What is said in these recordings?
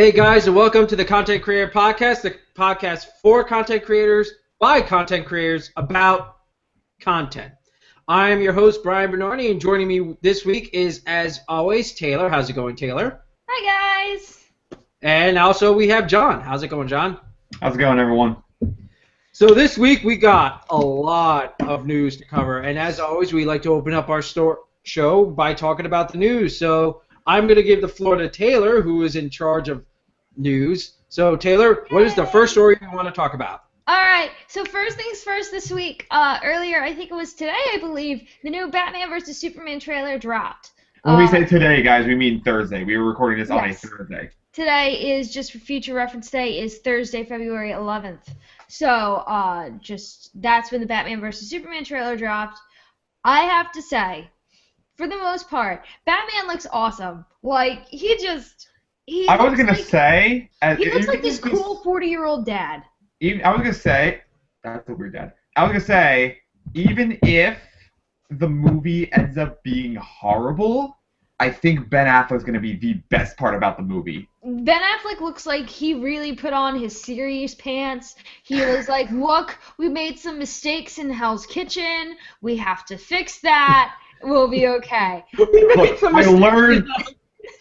Hey guys, and welcome to the Content Creator Podcast, the podcast for content creators, by content creators, about content. I am your host, Brian Bernardi, and joining me this week is, as always, Taylor. How's it going, Taylor? Hi, guys. And also we have John. How's it going, John? How's it going, everyone? So this week we got a lot of news to cover, and as always, we like to open up our show by talking about the news. So I'm going to give the floor to Taylor, who is in charge of news. So, Taylor, what is the first story you want to talk about? All right, so first things first this week. Earlier, I think it was today, I believe, the new Batman vs. Superman trailer dropped. When we say today, guys, we mean Thursday. We were recording this on a Yes. Thursday. Today is, just for future reference day, is Thursday, February 11th. So, that's when the Batman vs. Superman trailer dropped. I have to say, for the most part, Batman looks awesome. Like, he looks like this cool 40-year-old dad. I was going to say, that's a weird dad. I was going to say, even if the movie ends up being horrible, I think Ben Affleck's going to be the best part about the movie. Ben Affleck looks like he really put on his serious pants. He was like, look, we made some mistakes in Hell's Kitchen. We have to fix that. We'll be okay. Look, I learned...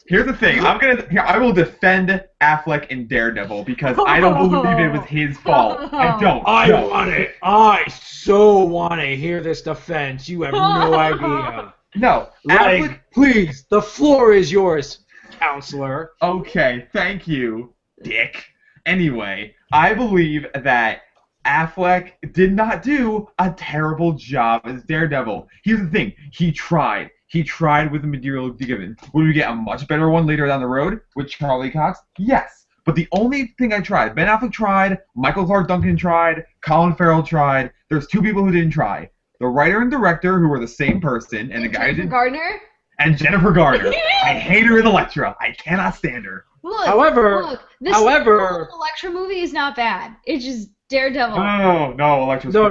Here's the thing. I will defend Affleck in Daredevil because I don't believe it was his fault. I don't. I so want to hear this defense. You have no idea. No. Affleck, please, the floor is yours, counselor. Okay, thank you, dick. Anyway, I believe that Affleck did not do a terrible job as Daredevil. Here's the thing. He tried. He tried with the material given. Would we get a much better one later down the road with Charlie Cox? Yes. But the only thing I tried, Ben Affleck tried, Michael Clark Duncan tried, Colin Farrell tried. There's two people who didn't try. The writer and director, who were the same person, and the guy who did... Gardner? And Jennifer Garner. I hate her as Elektra. I cannot stand her. Look, this Elektra movie is not bad. It's just Daredevil. No, Elektra's No,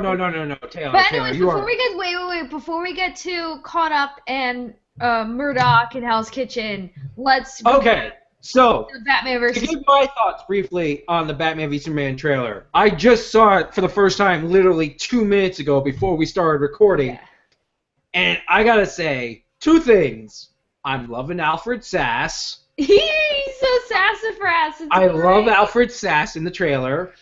Taylor. But anyways, Taylor, before we get too caught up in Murdoch and Hell's Kitchen, let's so the Batman versus. To give my thoughts briefly on the Batman v Superman trailer, I just saw it for the first time literally 2 minutes ago before we started recording, and I gotta say two things. I'm loving Alfred Sass. He's so sassafras. I love Alfred Sass in the trailer.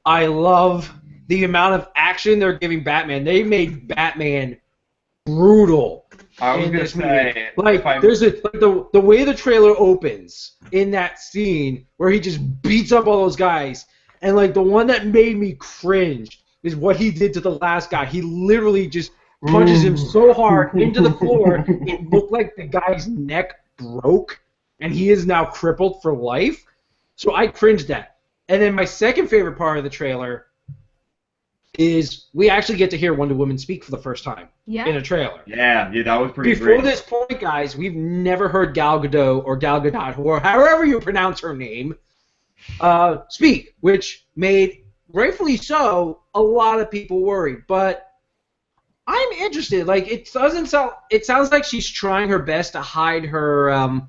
I love the amount of action they're giving Batman. They made Batman brutal. I was gonna say, the way the trailer opens in that scene where he just beats up all those guys, and like the one that made me cringe is what he did to the last guy. He literally just punches him so hard into the floor it looked like the guy's neck broke, and he is now crippled for life. So I cringed at. And then my second favorite part of the trailer is we actually get to hear Wonder Woman speak for the first time in a trailer. Yeah, that was pretty Before great. this point, guys, we've never heard Gal Gadot or Gal Gadot, or however you pronounce her name, speak, which made, rightfully so, a lot of people worried. But I'm interested. Like, it sounds like she's trying her best to hide her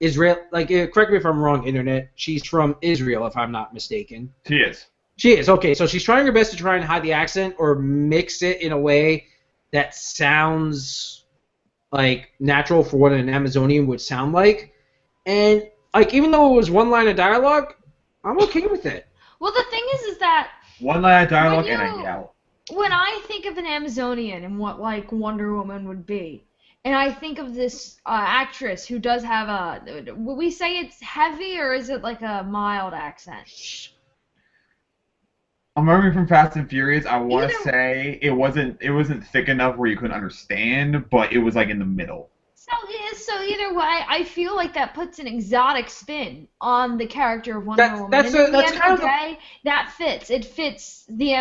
Israel, correct me if I'm wrong, Internet. She's from Israel, if I'm not mistaken. She is. She is, okay. So she's trying her best to try and hide the accent or mix it in a way that sounds like natural for what an Amazonian would sound like. And like, even though it was one line of dialogue, I'm okay with it. Well, the thing is that one line of dialogue and a yell. When I think of an Amazonian and what like Wonder Woman would be, and I think of this actress who does have would we say it's heavy or is it like a mild accent? I'm remembering from Fast and Furious. I want to say it wasn't thick enough where you couldn't understand, but it was like in the middle. So either way, I feel like that puts an exotic spin on the character of Wonder Woman. At the end of the day, that fits. It fits the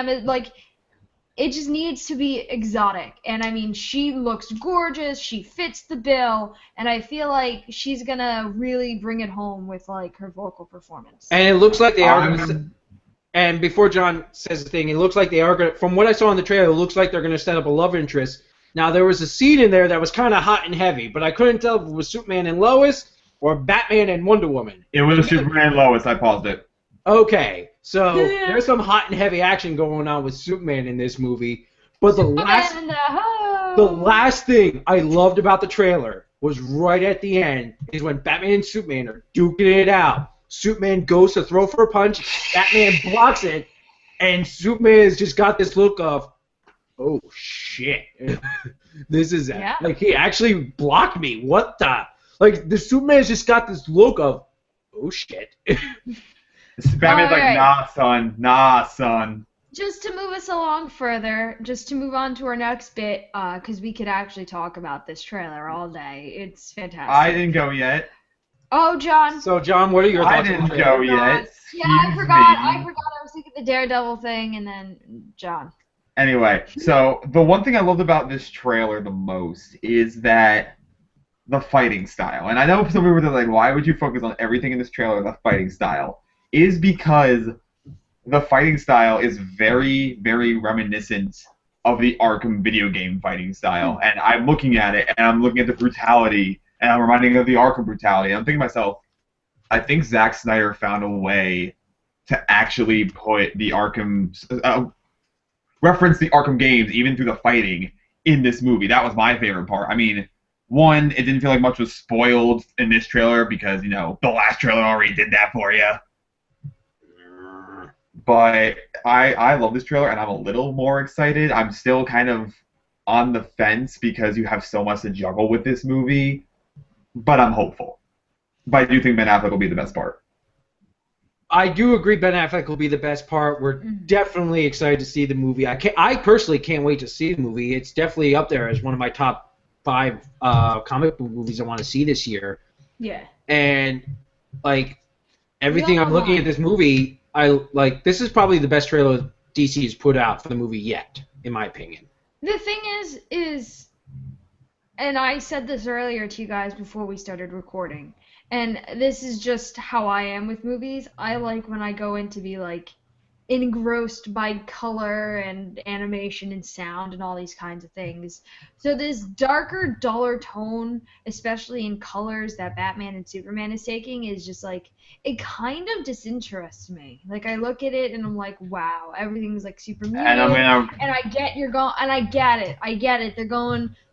It just needs to be exotic. And, I mean, she looks gorgeous. She fits the bill. And I feel like she's going to really bring it home with, like, her vocal performance. And it looks like they are going to... And before John says the thing, it looks like they are going to... From what I saw in the trailer, it looks like they're going to set up a love interest. Now, there was a scene in there that was kind of hot and heavy, but I couldn't tell if it was Superman and Lois or Batman and Wonder Woman? It was Superman and Lois. I paused it. Okay, so there's some hot and heavy action going on with Superman in this movie, but the last thing I loved about the trailer was right at the end is when Batman and Superman are duking it out. Superman goes to throw for a punch, Batman blocks it, and Superman has just got this look of, oh shit, this is like he actually blocked me. What the? Like the Superman's just got this look of, oh shit. Batman's like, nah, son. Just to move us along further, just to move on to our next bit, because we could actually talk about this trailer all day. It's fantastic. I didn't go yet. Oh, John. So, John, what are your thoughts? I didn't go yet. Yeah, I forgot. I was thinking the Daredevil thing, and then John. Anyway, so the one thing I loved about this trailer the most is that the fighting style. And I know some people are like, why would you focus on everything in this trailer, the fighting style? Is because the fighting style is very, very reminiscent of the Arkham video game fighting style. And I'm looking at it, and I'm looking at the brutality, and I'm reminding me of the Arkham brutality. And I'm thinking to myself, I think Zack Snyder found a way to actually put the Arkham, reference the Arkham games, even through the fighting, in this movie. That was my favorite part. I mean, one, it didn't feel like much was spoiled in this trailer because, you know, the last trailer already did that for you. But I love this trailer, and I'm a little more excited. I'm still kind of on the fence because you have so much to juggle with this movie, but I'm hopeful. But I do think Ben Affleck will be the best part. I do agree Ben Affleck will be the best part. We're definitely excited to see the movie. I personally can't wait to see the movie. It's definitely up there as one of my top 5 comic book movies I want to see this year. Yeah. And, like, everything I'm looking at this movie, this is probably the best trailer DC has put out for the movie yet, in my opinion. The thing is, and I said this earlier to you guys before we started recording, and this is just how I am with movies. I like when I go in to be, like, engrossed by color and animation and sound and all these kinds of things. So this darker, duller tone, especially in colors that Batman and Superman is taking, is just like, it kind of disinterests me. Like, I look at it and I'm like, wow, everything's like super muted. And I get you're going, and I get it.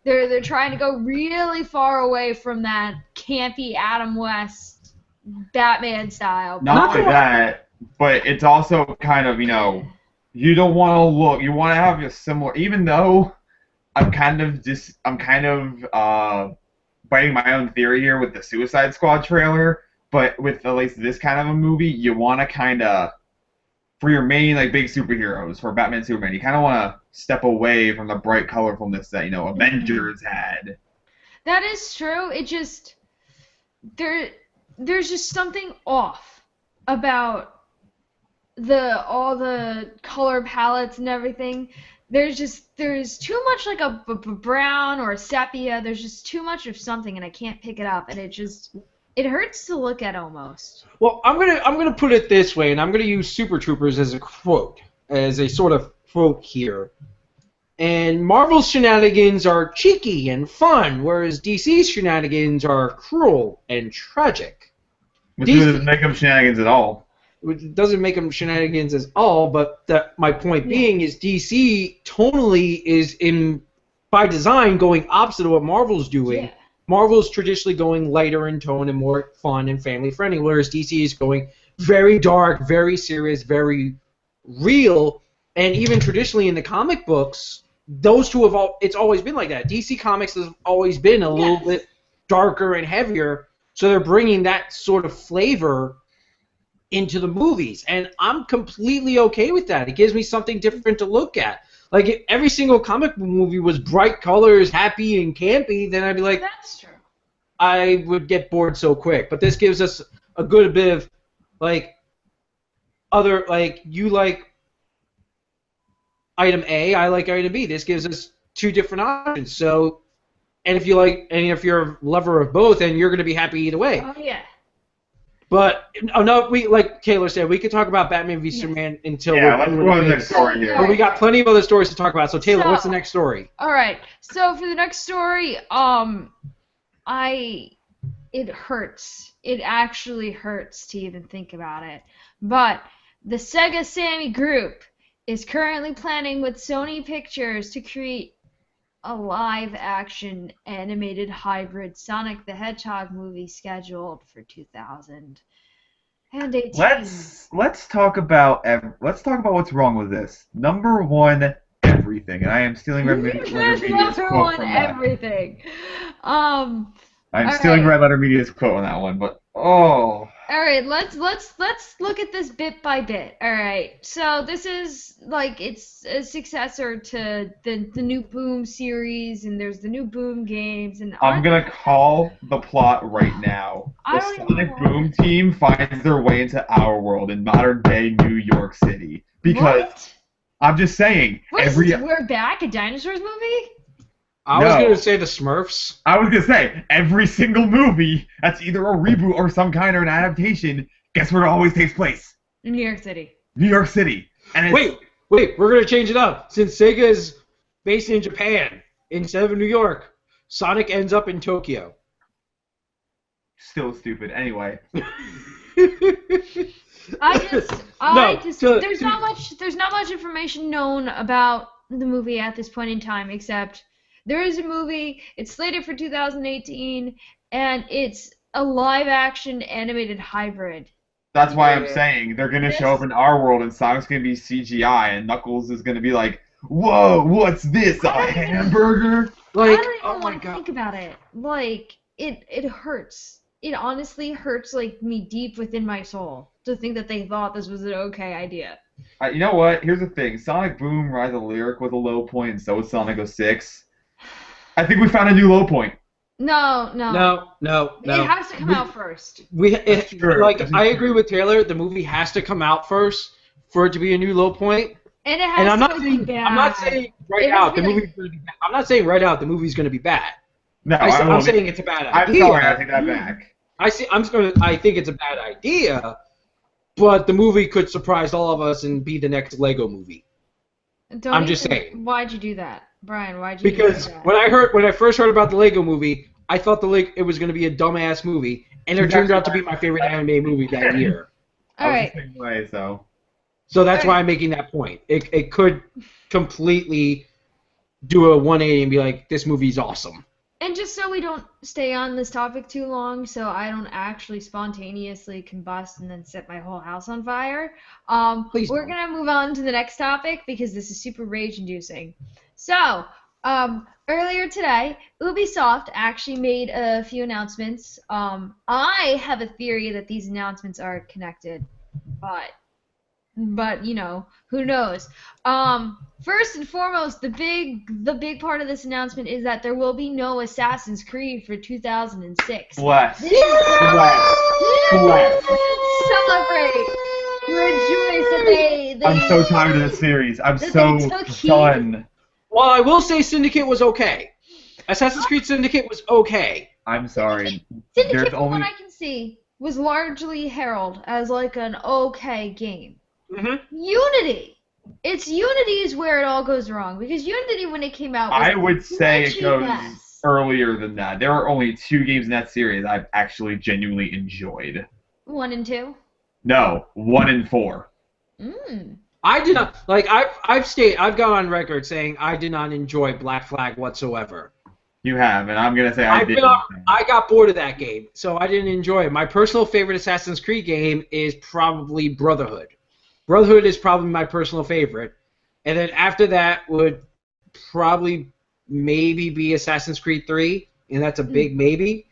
They're trying to go really far away from that campy Adam West Batman style. Not only that, but it's also kind of, you know, you don't want to look. You want to have a similar. Even though I'm kind of biting my own theory here with the Suicide Squad trailer, but with at least this kind of a movie, you want to kind of, for your main like big superheroes, for Batman, Superman, you kind of want to step away from the bright colorfulness that, you know, Avengers had. That is true. It just there's just something off about all the color palettes and everything. There's too much like a brown or a sepia. There's just too much of something, and I can't pick it up, and it hurts to look at almost. Well, I'm gonna put it this way, and I'm gonna use Super Troopers as a sort of quote here. And Marvel's shenanigans are cheeky and fun, whereas DC's shenanigans are cruel and tragic. Which doesn't make them shenanigans at all. It doesn't make them shenanigans at all, but my point being is DC tonally is by design going opposite of what Marvel's doing. Yeah. Marvel's traditionally going lighter in tone and more fun and family friendly, whereas DC is going very dark, very serious, very real, and even traditionally in the comic books, those two it's always been like that. DC Comics has always been a little bit darker and heavier, so they're bringing that sort of flavor into the movies, and I'm completely okay with that. It gives me something different to look at. Like, if every single comic book movie was bright colors, happy and campy, then I'd be like, that's true. I would get bored so quick. But this gives us a good bit of, like, you like item A, I like item B. This gives us 2 different options. So, and if you're a lover of both, then you're going to be happy either way. Oh yeah. But like Taylor said, we could talk about Batman v Superman until let's go on the next story here. But we got plenty of other stories to talk about. So Taylor, what's the next story? All right. So for the next story, it hurts. It actually hurts to even think about it. But the Sega Sammy Group is currently planning with Sony Pictures to create a live-action animated hybrid Sonic the Hedgehog movie scheduled for 2018. Let's talk about what's wrong with this. Number one, everything, and I am stealing Red Media's quote from that. Everything. I'm stealing Red Letter Media's quote on that one, but oh. All right, let's look at this bit by bit. All right, so this is like it's a successor to the new Boom series, and there's the new Boom games, and I'm gonna call the plot right now. The Sonic Boom team finds their way into our world in modern day New York City because I'm just saying we're back, a dinosaurs movie. I was going to say the Smurfs. I was going to say, every single movie that's either a reboot or some kind of an adaptation, guess where it always takes place? In New York City. New York City. And wait, we're going to change it up. Since Sega is based in Japan, instead of New York, Sonic ends up in Tokyo. Still stupid. Anyway. There's not much information known about the movie at this point in time, except there is a movie, it's slated for 2018, and it's a live-action animated hybrid. That's why I'm saying they're going to show up in our world, and Sonic's going to be CGI, and Knuckles is going to be like, whoa, what's this, a hamburger? Like, I don't even want to think about it. Like, it hurts. It honestly hurts, like, me deep within my soul to think that they thought this was an okay idea. You know what? Here's the thing. Sonic Boom Rise of Lyric was a low point, and so was Sonic 06. I think we found a new low point. No. It has to come out first. I agree with Taylor. The movie has to come out first for it to be a new low point. And it has to be bad. I'm not saying right out the movie's going to be bad. I'm not saying right out the movie's going to be bad. No, I'm saying it's a bad idea. I'm sorry, I take that back. I think it's a bad idea, but the movie could surprise all of us and be the next Lego movie. I'm just saying. Why'd you do that? Brian, why'd you do that? Because when I first heard about the Lego movie, I thought it was going to be a dumbass movie, and it turned out to be my favorite anime movie that year. All right. I was the same way, So that's why I'm making that point. It could completely do a 180 and be like, this movie's awesome. And just so we don't stay on this topic too long, so I don't actually spontaneously combust and then set my whole house on fire, we're going to move on to the next topic because this is super rage-inducing. So, earlier today, Ubisoft actually made a few announcements. I have a theory that these announcements are connected, but you know, who knows? First and foremost, the big part of this announcement is that there will be no Assassin's Creed for 2006. Bless. Celebrate. Rejoice that they I'm so tired of this series. I'm so done. Well, I will say Syndicate was okay. Assassin's Creed Syndicate was okay. I'm sorry. Syndicate, from what I can see, was largely heralded as like an okay game. Mm-hmm. Unity. Unity is where it all goes wrong, because Unity, when it came out, was I would say it goes mess. earlier than that. There are only 2 games in that series I've actually genuinely enjoyed. 1 and 2? No, 1 and 4. I did not I've gone on record saying I did not enjoy Black Flag whatsoever. You have, and I'm gonna say I did. I got bored of that game, so I didn't enjoy it. My personal favorite Assassin's Creed game is probably Brotherhood. Brotherhood is probably my personal favorite, and then after that would probably maybe be Assassin's Creed 3, and that's a big maybe.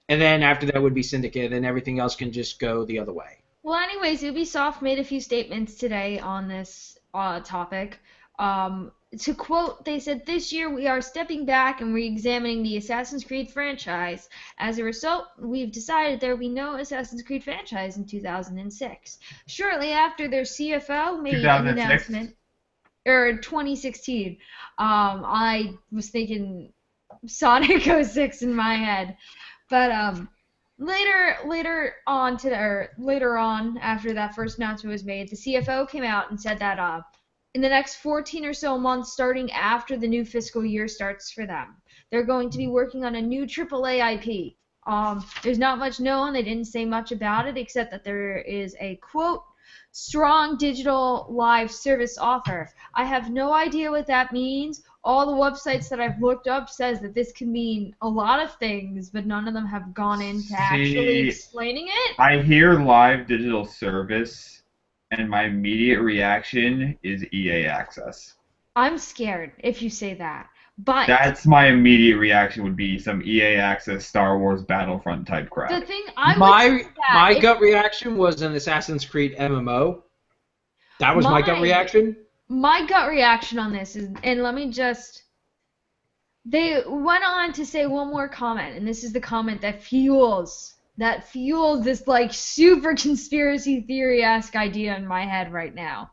And then after that would be Syndicate, and everything else can just go the other way. Well, anyways, Ubisoft made a few statements today on this topic. To quote, they said, "This year we are stepping back and re-examining the Assassin's Creed franchise. As a result, we've decided there will be no Assassin's Creed franchise in 2006. Shortly after, their CFO made an announcement. Or 2016. I was thinking Sonic 06 in my head. But later on, after that first announcement was made, the CFO came out and said that in the next 14 or so months, starting after the new fiscal year starts for them, they're going to be working on a new AAA IP. There's not much known. They didn't say much about it except that there is a, quote, strong digital live service offer. I have no idea what that means. All the websites that I've looked up says that this can mean a lot of things, but none of them have gone into actually explaining it. I hear live digital service, and my immediate reaction is EA Access. I'm scared if you say that. But that's my immediate reaction would be some EA Access Star Wars Battlefront type crap. The thing my gut reaction was an Assassin's Creed MMO. That was my gut reaction. My gut reaction on this is, and let me just, they went on to say one more comment, and this is the comment that fuels this like super conspiracy theory-esque idea in my head right now.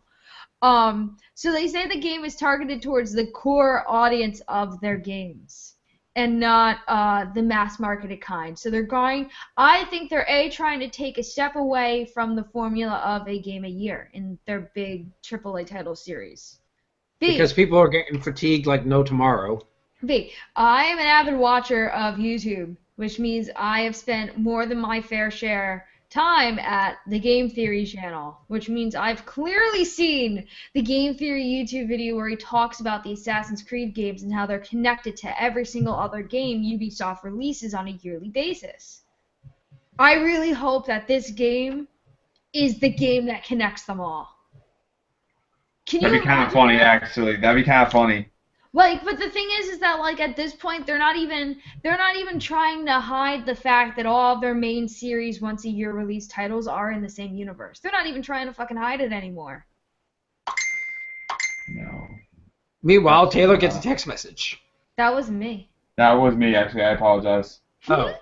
So they say the game is targeted towards the core audience of their games and not the mass marketed kind. So I think they're trying to take a step away from the formula of a game a year in their big AAA title series. Because people are getting fatigued like no tomorrow. I am an avid watcher of YouTube, which means I have spent more than my fair share time at the Game Theory channel, which means I've clearly seen the Game Theory YouTube video where he talks about the Assassin's Creed games and how they're connected to every single other game Ubisoft releases on a yearly basis. I really hope that this game is the game that connects them all. That'd be kind of funny, actually. That'd be kind of funny. Like, but the thing is that like at this point they're not even trying to hide the fact that all of their main series once a year release titles are in the same universe. They're not even trying to fucking hide it anymore. No. Meanwhile, Taylor gets a text message. That wasn't me. That was me, actually. I apologize. Oh.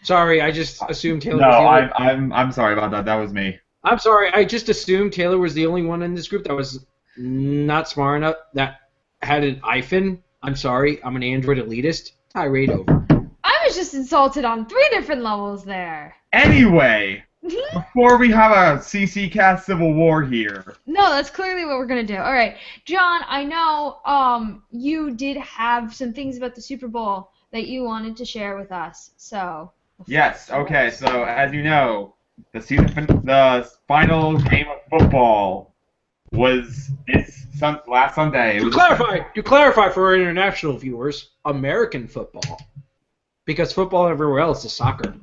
Sorry, I just assumed Taylor no, was the only... I'm sorry about that. That was me. I'm sorry. I just assumed Taylor was the only one in this group that was not smart enough, that had an iPhone. I'm sorry. I'm an Android elitist. Tirade over. I was just insulted on 3 different levels there. Anyway, before we have a CC Cast Civil War here. No, that's clearly what we're going to do. All right. John, I know you did have some things about the Super Bowl that you wanted to share with us. So. Yes. Okay. So, as you know, the final game of football was last Sunday. You clarify for our international viewers, American football, because football everywhere else is soccer.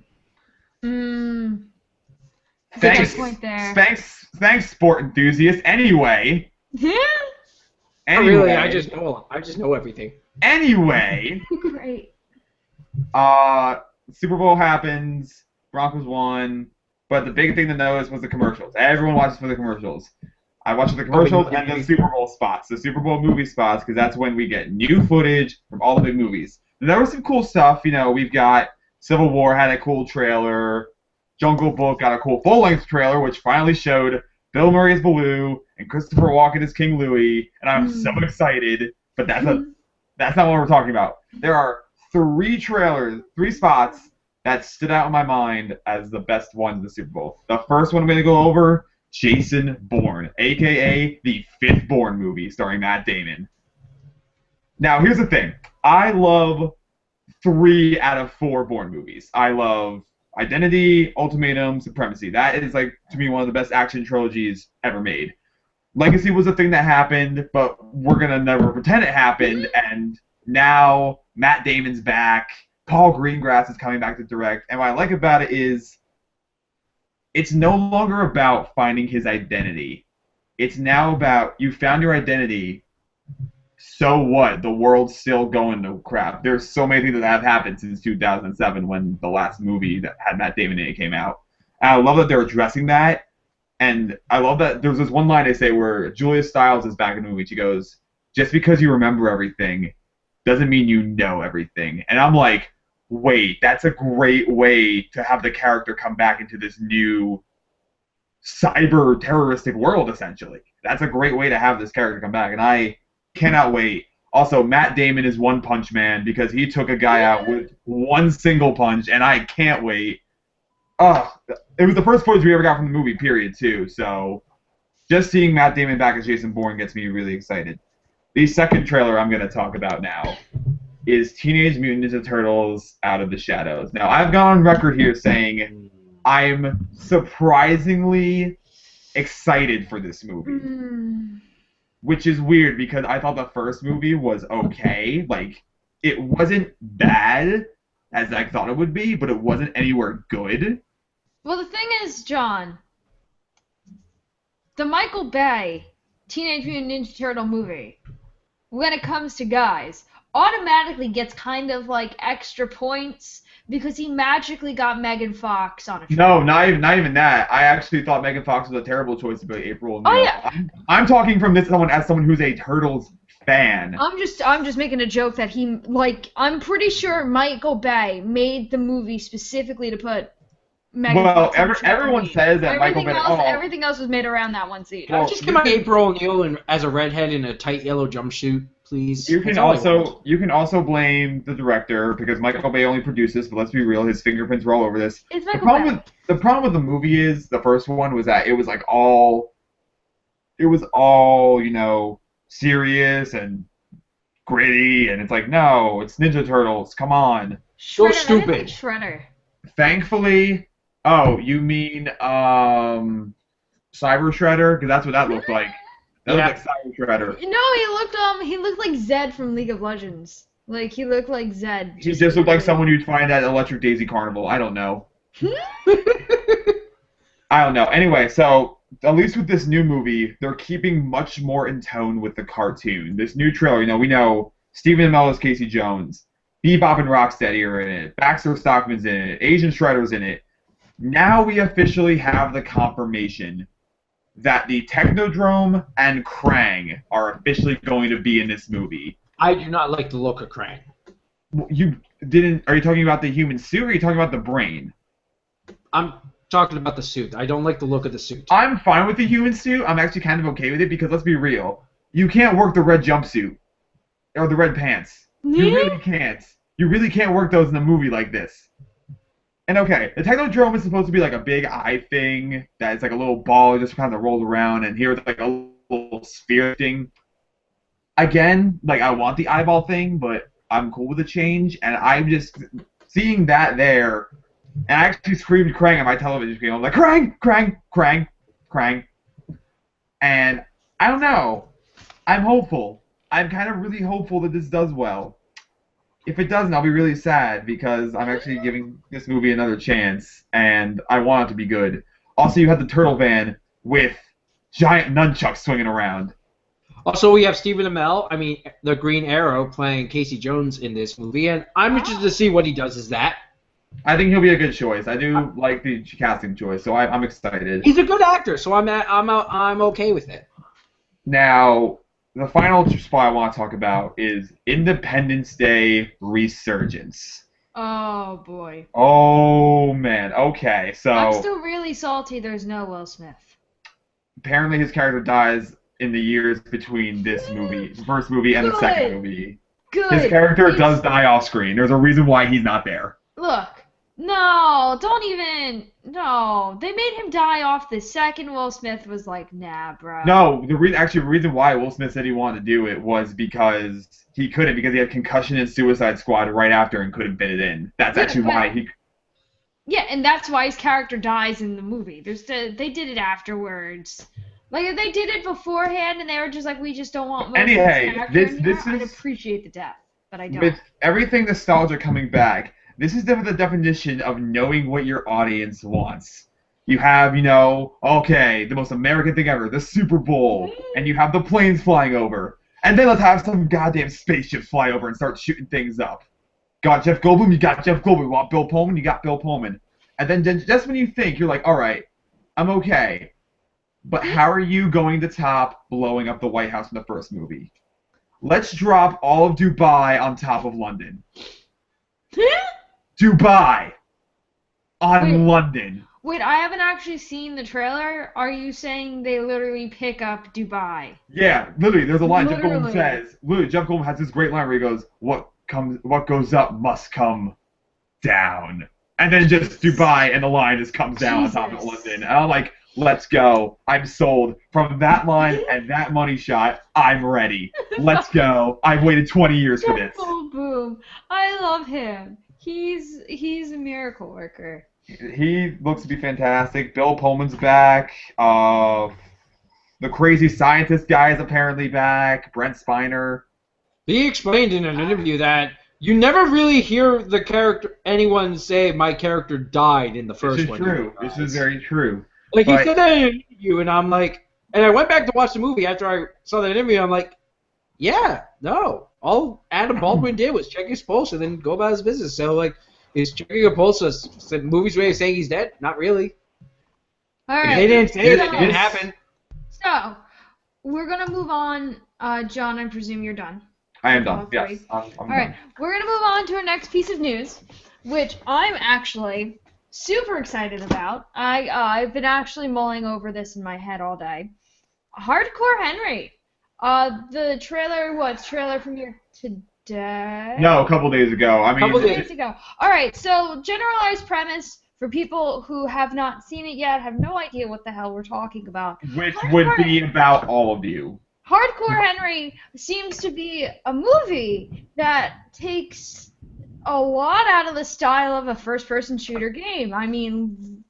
Thanks, point there. Thanks, sport enthusiasts. Anyway. Anyway. Really, I just know everything. Anyway. Great. Super Bowl happens. Broncos won. But the big thing to notice was the commercials. Everyone watches for the commercials. I watch the commercials and the Super Bowl spots, the Super Bowl movie spots, because that's when we get new footage from all the big movies. And there was some cool stuff. You know, we've got Civil War had a cool trailer. Jungle Book got a cool full-length trailer, which finally showed Bill Murray as Baloo and Christopher Walken as King Louie. And I'm so excited. But that's not what we're talking about. There are 3 spots that stood out in my mind as the best ones in the Super Bowl. The first one I'm going to go over, Jason Bourne, a.k.a. the 5th Bourne movie starring Matt Damon. Now, here's the thing. I love 3 out of 4 Bourne movies. I love Identity, Ultimatum, Supremacy. That is, like, to me, one of the best action trilogies ever made. Legacy was a thing that happened, but we're going to never pretend it happened, and now Matt Damon's back. Paul Greengrass is coming back to direct, and what I like about it is it's no longer about finding his identity. It's now about you found your identity, so what? The world's still going to crap. There's so many things that have happened since 2007 when the last movie that had Matt Damon in it came out. And I love that they're addressing that, and I love that there's this one line they say where Julia Stiles is back in the movie. She goes, just because you remember everything doesn't mean you know everything. And I'm like, wait, that's a great way to have the character come back into this new cyber terroristic world, essentially. That's a great way to have this character come back, and I cannot wait. Also, Matt Damon is One Punch Man because he took a guy out with one single punch, and I can't wait. It was the first footage we ever got from the movie, period, too, so just seeing Matt Damon back as Jason Bourne gets me really excited. The second trailer I'm going to talk about now is Teenage Mutant Ninja Turtles Out of the Shadows. Now, I've gone on record here saying I'm surprisingly excited for this movie. Which is weird because I thought the first movie was okay. Like, it wasn't bad as I thought it would be, but it wasn't anywhere good. Well, the thing is, John, the Michael Bay Teenage Mutant Ninja Turtle movie, when it comes to guys, automatically gets kind of like extra points because he magically got Megan Fox on a trip. No, not even that. I actually thought Megan Fox was a terrible choice to play April O'Neil. Oh yeah. I'm talking from this as someone who's a Turtles fan. I'm just making a joke that he I'm pretty sure Michael Bay made the movie specifically to put Megan Fox on a trip. Everyone says that Michael Bay. Everything else was made around that one scene. Well, just give my April O'Neil as a redhead in a tight yellow jumpsuit, please. You can also blame the director because Michael Bay only produced this, but let's be real, his fingerprints were all over this. It's the problem with the movie is the first one was that it was all serious and gritty, and it's like, no, it's Ninja Turtles, come on. So stupid. Shredder. Thankfully, oh, you mean Cyber Shredder? Because that's what that looked like. That looked like Cyber Shredder. No, he looked like Zed from League of Legends. Like, he looked like Zed. He just looked like someone you'd find at Electric Daisy Carnival. I don't know. I don't know. Anyway, so at least with this new movie, they're keeping much more in tone with the cartoon. This new trailer, we know Stephen Amell is Casey Jones, Bebop and Rocksteady are in it, Baxter Stockman's in it, Asian Shredder's in it. Now we officially have the confirmation that the Technodrome and Krang are officially going to be in this movie. I do not like the look of Krang. Are you talking about the human suit or are you talking about the brain? I'm talking about the suit. I don't like the look of the suit. I'm fine with the human suit. I'm actually kind of okay with it because let's be real. You can't work the red jumpsuit or the red pants. You really can't. You really can't work those in a movie like this. And okay, the Technodrome is supposed to be like a big eye thing that's like a little ball just kind of rolls around, and here it's like a little sphere thing. Again, like I want the eyeball thing, but I'm cool with the change, and I'm just seeing that there. And I actually screamed Krang on my television screen. I was like, Krang! Krang! Krang! Krang! And I don't know. I'm hopeful. I'm kind of really hopeful that this does well. If it doesn't, I'll be really sad because I'm actually giving this movie another chance, and I want it to be good. Also, you have the Turtle Van with giant nunchucks swinging around. Also, we have Stephen Amell, the Green Arrow, playing Casey Jones in this movie, and I'm interested to see what he does as that. I think he'll be a good choice. I do like the casting choice, so I'm excited. He's a good actor, so I'm okay with it. Now, the final spot I want to talk about is Independence Day Resurgence. Oh, boy. Oh, man. Okay, so... I'm still really salty there's no Will Smith. Apparently his character dies in the years between this movie, the first movie, and the second movie. Good. His character does die off screen. There's a reason why he's not there. Look. No, don't even. No, they made him die off the second. Will Smith was like, nah, bro. No, the reason why Will Smith said he wanted to do it was because he couldn't, because he had concussion and Suicide Squad right after and couldn't fit it in. That's actually why he. Yeah, and that's why his character dies in the movie. They did it afterwards. Like if they did it beforehand and they were just like, we just don't want Will Smith's character I'd appreciate the death, but I don't. With everything nostalgia coming back. This is the definition of knowing what your audience wants. You have, okay, the most American thing ever, the Super Bowl, and you have the planes flying over. And then let's have some goddamn spaceships fly over and start shooting things up. Got Jeff Goldblum? You got Jeff Goldblum. You want Bill Pullman? You got Bill Pullman. And then just when you think, you're like, all right, I'm okay. But how are you going to top blowing up the White House in the first movie? Let's drop all of Dubai on top of London. Dubai on London. Wait, I haven't actually seen the trailer. Are you saying they literally pick up Dubai? Yeah, literally. There's a line Jeff Goldblum says. Literally, Jeff Goldblum has this great line where he goes, "What goes up must come down," and then just Dubai and the line just comes down on top of London. And I'm like, let's go. I'm sold. From that line and that money shot, I'm ready. Let's go. I've waited 20 years for this. Boom. home. I love him. He's a miracle worker. He looks to be fantastic. Bill Pullman's back. The crazy scientist guy is apparently back. Brent Spiner. He explained in an interview that you never really hear anyone say my character died in the first one. This is true. This is very true. Like, he said that in an interview, and I'm like, and I went back to watch the movie after I saw that interview, and I'm like, yeah, no. All Adam Baldwin did was check his pulse and then go about his business. So, like, is checking a pulse the movie's way of saying he's dead? Not really. All right. If they didn't say it didn't happen. So, we're going to move on. John, I presume you're done. I am done. Yes, I'm All right. done. We're going to move on to our next piece of news, which I'm actually super excited about. I've been actually mulling over this in my head all day. Hardcore Henry. The trailer premiered today? No, a couple days ago. I mean, Couple days ago. All right, so generalized premise for people who have not seen it yet, have no idea what the hell we're talking about. Which would be about all of you. Hardcore Henry seems to be a movie that takes a lot out of the style of a first-person shooter game. I mean,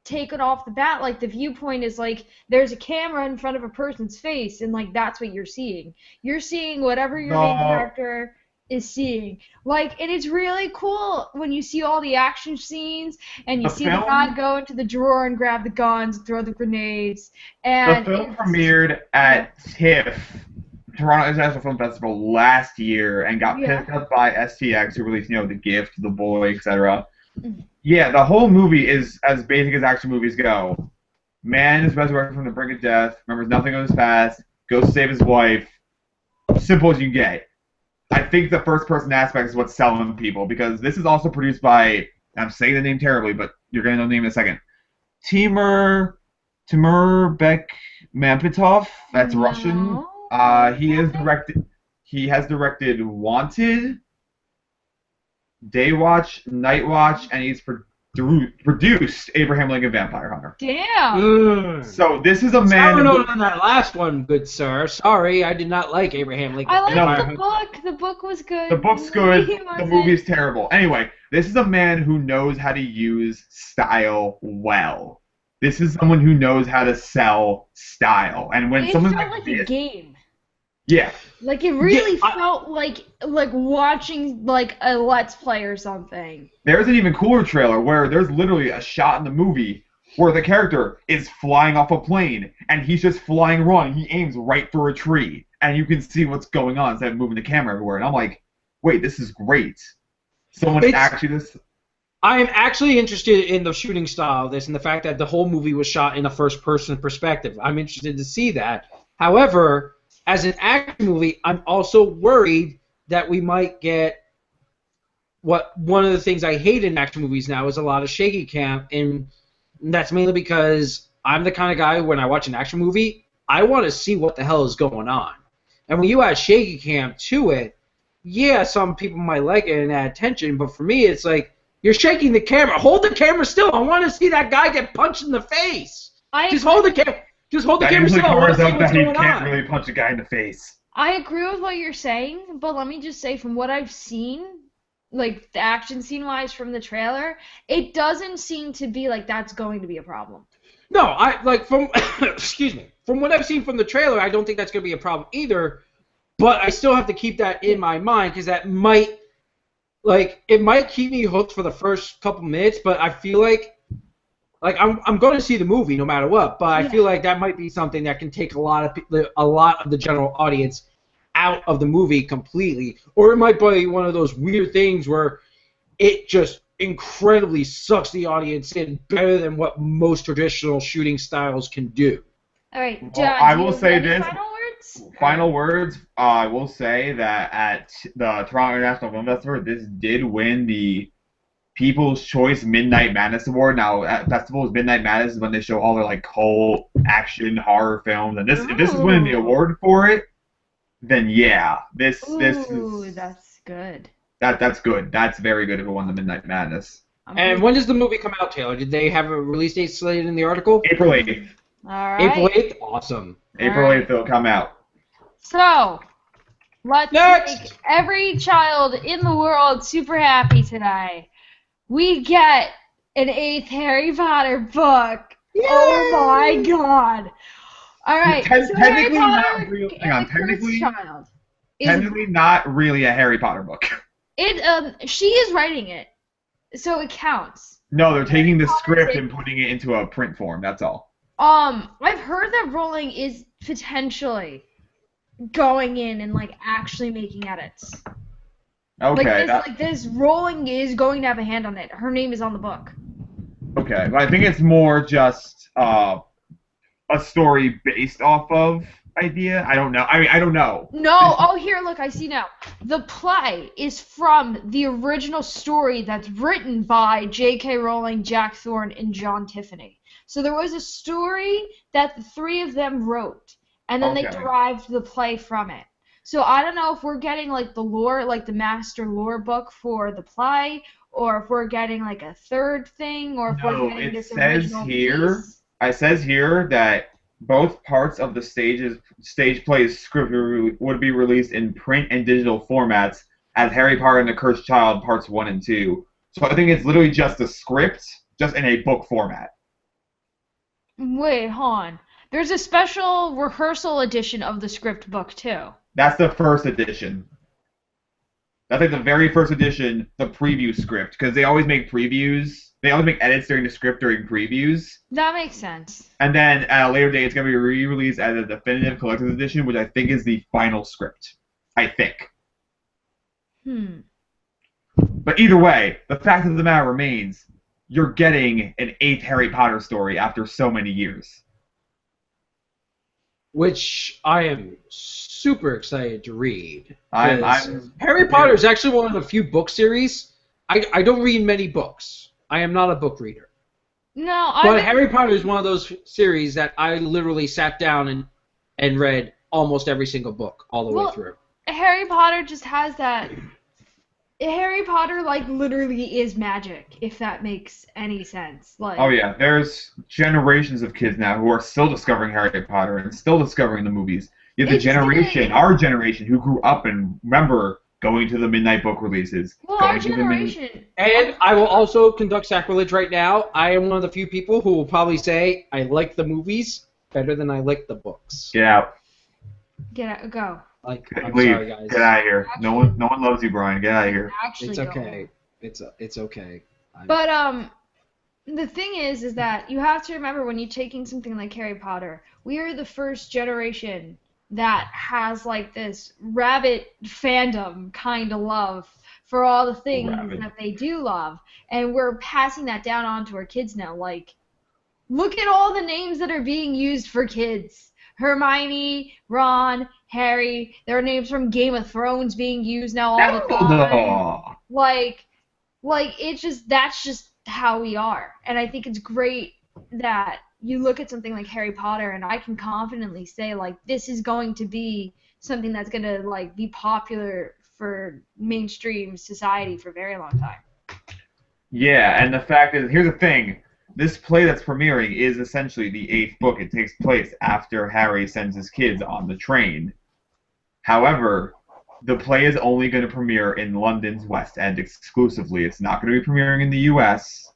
take it off the bat, like, the viewpoint is like there's a camera in front of a person's face, and, like, that's what you're seeing. You're seeing whatever your main character is seeing. Like, and it's really cool when you see all the action scenes, and you see the guy go into the drawer and grab the guns and throw the grenades. And the film premiered at TIFF, Toronto International Film Festival, last year, and got picked up by STX, who released, The Gift, The Boy, etc. Yeah, the whole movie is as basic as action movies go. Man is resurrected from the brink of death, remembers nothing of his past, goes to save his wife. Simple as you can get. I think the first-person aspect is what's selling people, because this is also produced by, I'm saying the name terribly, but you're going to know the name in a second, Timur Bekmambetov. That's Russian. He has directed Wanted, Daywatch, Nightwatch, and he's produced Abraham Lincoln Vampire Hunter. Damn. So this is a man. I don't know on that last one, good sir. Sorry, I did not like Abraham Lincoln. I like the book. The book was good. The book's good. The movie's terrible. Anyway, this is a man who knows how to use style well. This is someone who knows how to sell style. And when someone's like a game. Yeah. Like, it really felt like watching, like, a Let's Play or something. There's an even cooler trailer where there's literally a shot in the movie where the character is flying off a plane, and he's just flying wrong. He aims right for a tree, and you can see what's going on instead of moving the camera everywhere. And I'm like, wait, this is great. I am actually interested in the shooting style of this and the fact that the whole movie was shot in a first-person perspective. I'm interested to see that. However, as an action movie, I'm also worried that we might get one of the things I hate in action movies now is a lot of shaky cam, and that's mainly because I'm the kind of guy, when I watch an action movie, I want to see what the hell is going on. And when you add shaky cam to it, yeah, some people might like it and add tension, but for me, it's like, you're shaking the camera. Hold the camera still. I want to see that guy get punched in the face. Just hold the camera. Just hold the camera still. I want to see what's going on. He can't really punch a guy in the face. I agree with what you're saying, but let me just say, from what I've seen, like, the action scene-wise from the trailer, it doesn't seem to be like that's going to be a problem. No, excuse me. From what I've seen from the trailer, I don't think that's going to be a problem either, but I still have to keep that in my mind, because that might, it might keep me hooked for the first couple minutes, but I feel like I'm going to see the movie no matter what, but I feel like that might be something that can take a lot of the general audience out of the movie completely, or it might be one of those weird things where it just incredibly sucks the audience in better than what most traditional shooting styles can do. All right, I will say this. Final words? I will say that at the Toronto International Film Festival, this did win the People's Choice Midnight Madness Award. Now, at festivals, Midnight Madness is when they show all their cult action horror films, and if this is winning the award for it, then yeah, this is. That's good. That's good. That's very good if it won the Midnight Madness. And when does the movie come out, Taylor? Did they have a release date slated in the article? April 8th. All right. April 8th? Awesome. April 8th it'll come out. So, Let's make every child in the world super happy today. We get an 8th Harry Potter book. Yay! Oh my god. Alright, so Harry Potter and the Cursed Child. Technically not really a Harry Potter book. She is writing it, so it counts. No, they're taking the script and putting it into a print form, that's all. I've heard that Rowling is potentially going in and like actually making edits. Okay. This Rowling is going to have a hand on it. Her name is on the book. Okay, but I think it's more just a story based off of idea. I don't know. I mean, I don't know. No. Here, look, I see now. The play is from the original story that's written by J.K. Rowling, Jack Thorne, and John Tiffany. So there was a story that the three of them wrote, and then they derived the play from it. So I don't know if we're getting like the lore, like the master lore book for the play, or if we're getting like a third thing, or if we're getting this original piece. It says here that both parts of the stage play's script would be released in print and digital formats as Harry Potter and the Cursed Child Parts 1 and 2. So I think it's literally just a script, just in a book format. Wait, hold on. There's a special rehearsal edition of the script book, too. That's the first edition. That's like the very first edition, the preview script, because they always make previews. They always make edits during the script during previews. That makes sense. And then at a later date, it's going to be re-released as a definitive collector's edition, which I think is the final script. I think. But either way, the fact of the matter remains, you're getting an 8th Harry Potter story after so many years. Which I am super excited to read. Harry Potter is actually one of the few book series. I don't read many books. I am not a book reader. But Harry Potter is one of those series that I literally sat down and read almost every single book all the way through. Harry Potter just has that. Harry Potter literally is magic, if that makes any sense. Oh yeah, there's generations of kids now who are still discovering Harry Potter and still discovering the movies. You have our generation, who grew up and remember going to the midnight book releases. Well, our generation. And I will also conduct sacrilege right now. I am one of the few people who will probably say I like the movies better than I like the books. Get out. Go. I'm Leave. sorry, guys. Get out of here. No one loves you, Brian. Get out of here. It's okay. It's okay. But the thing is that you have to remember when you're taking something like Harry Potter, we are the first generation that has this rabbit fandom kind of love for all the things that they do love, and we're passing that down on to our kids now. Look at all the names that are being used for kids. Hermione, Ron, Harry, there are names from Game of Thrones being used now all the time. That's just how we are. And I think it's great that you look at something like Harry Potter and I can confidently say this is going to be something that's going to be popular for mainstream society for a very long time. Yeah, and the fact is, here's the thing. This play that's premiering is essentially the 8th book. It takes place after Harry sends his kids on the train. However, the play is only going to premiere in London's West End exclusively. It's not going to be premiering in the U.S.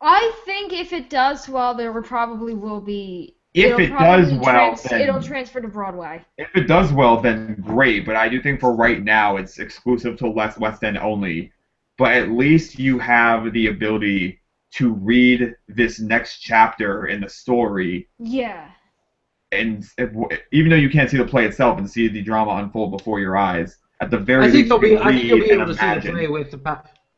I think if it does well, there probably will be. If it does well, then it'll transfer to Broadway. If it does well, then great. But I do think for right now, it's exclusive to West End only. But at least you have the ability to read this next chapter in the story. Yeah. And even though you can't see the play itself and see the drama unfold before your eyes, at the very least, you'll be able to see the play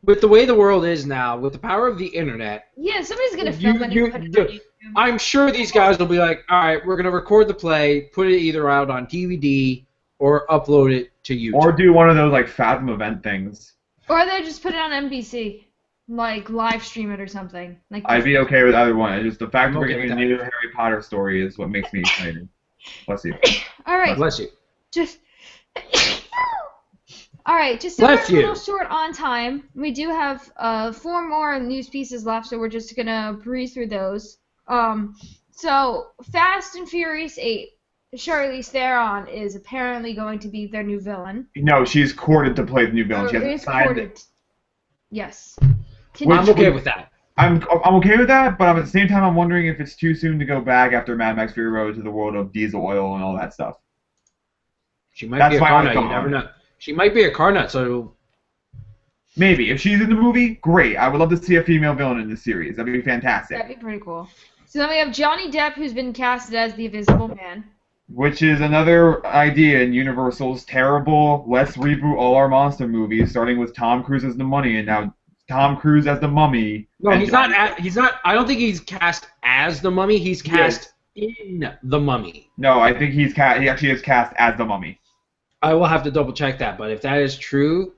with the way the world is now, with the power of the internet. Yeah, somebody's gonna film it and put it on YouTube. I'm sure these guys will be like, all right, we're gonna record the play, put it either out on DVD or upload it to YouTube, or do one of those Fathom event things, or they just put it on NBC. Live stream it or something. I'd be okay with either one. It's just the fact that we're getting a new Harry Potter story is what makes me excited. Bless you. All right. God bless you. All right. Just so we're a little short on time, we do have 4 more news pieces left, so we're just gonna breeze through those. So Fast and Furious 8 Charlize Theron is apparently going to be their new villain. No, she's courted to play the new villain. She hasn't decided it. Yes. I'm okay with that. I'm okay with that, but at the same time, I'm wondering if it's too soon to go back after Mad Max Fury Road to the world of diesel oil and all that stuff. She might be a car nut. You never know. She might be a car nut, so... Maybe. If she's in the movie, great. I would love to see a female villain in the series. That'd be fantastic. That'd be pretty cool. So then we have Johnny Depp, who's been casted as the Invisible Man. Which is another idea in Universal's terrible, let's reboot all our monster movies, starting with Tom Cruise as the Mummy, and now Tom Cruise as the Mummy. No, he's not. I don't think he's cast as the Mummy. He's cast in the Mummy. No, I think he actually is cast as the Mummy. I will have to double check that, but if that is true,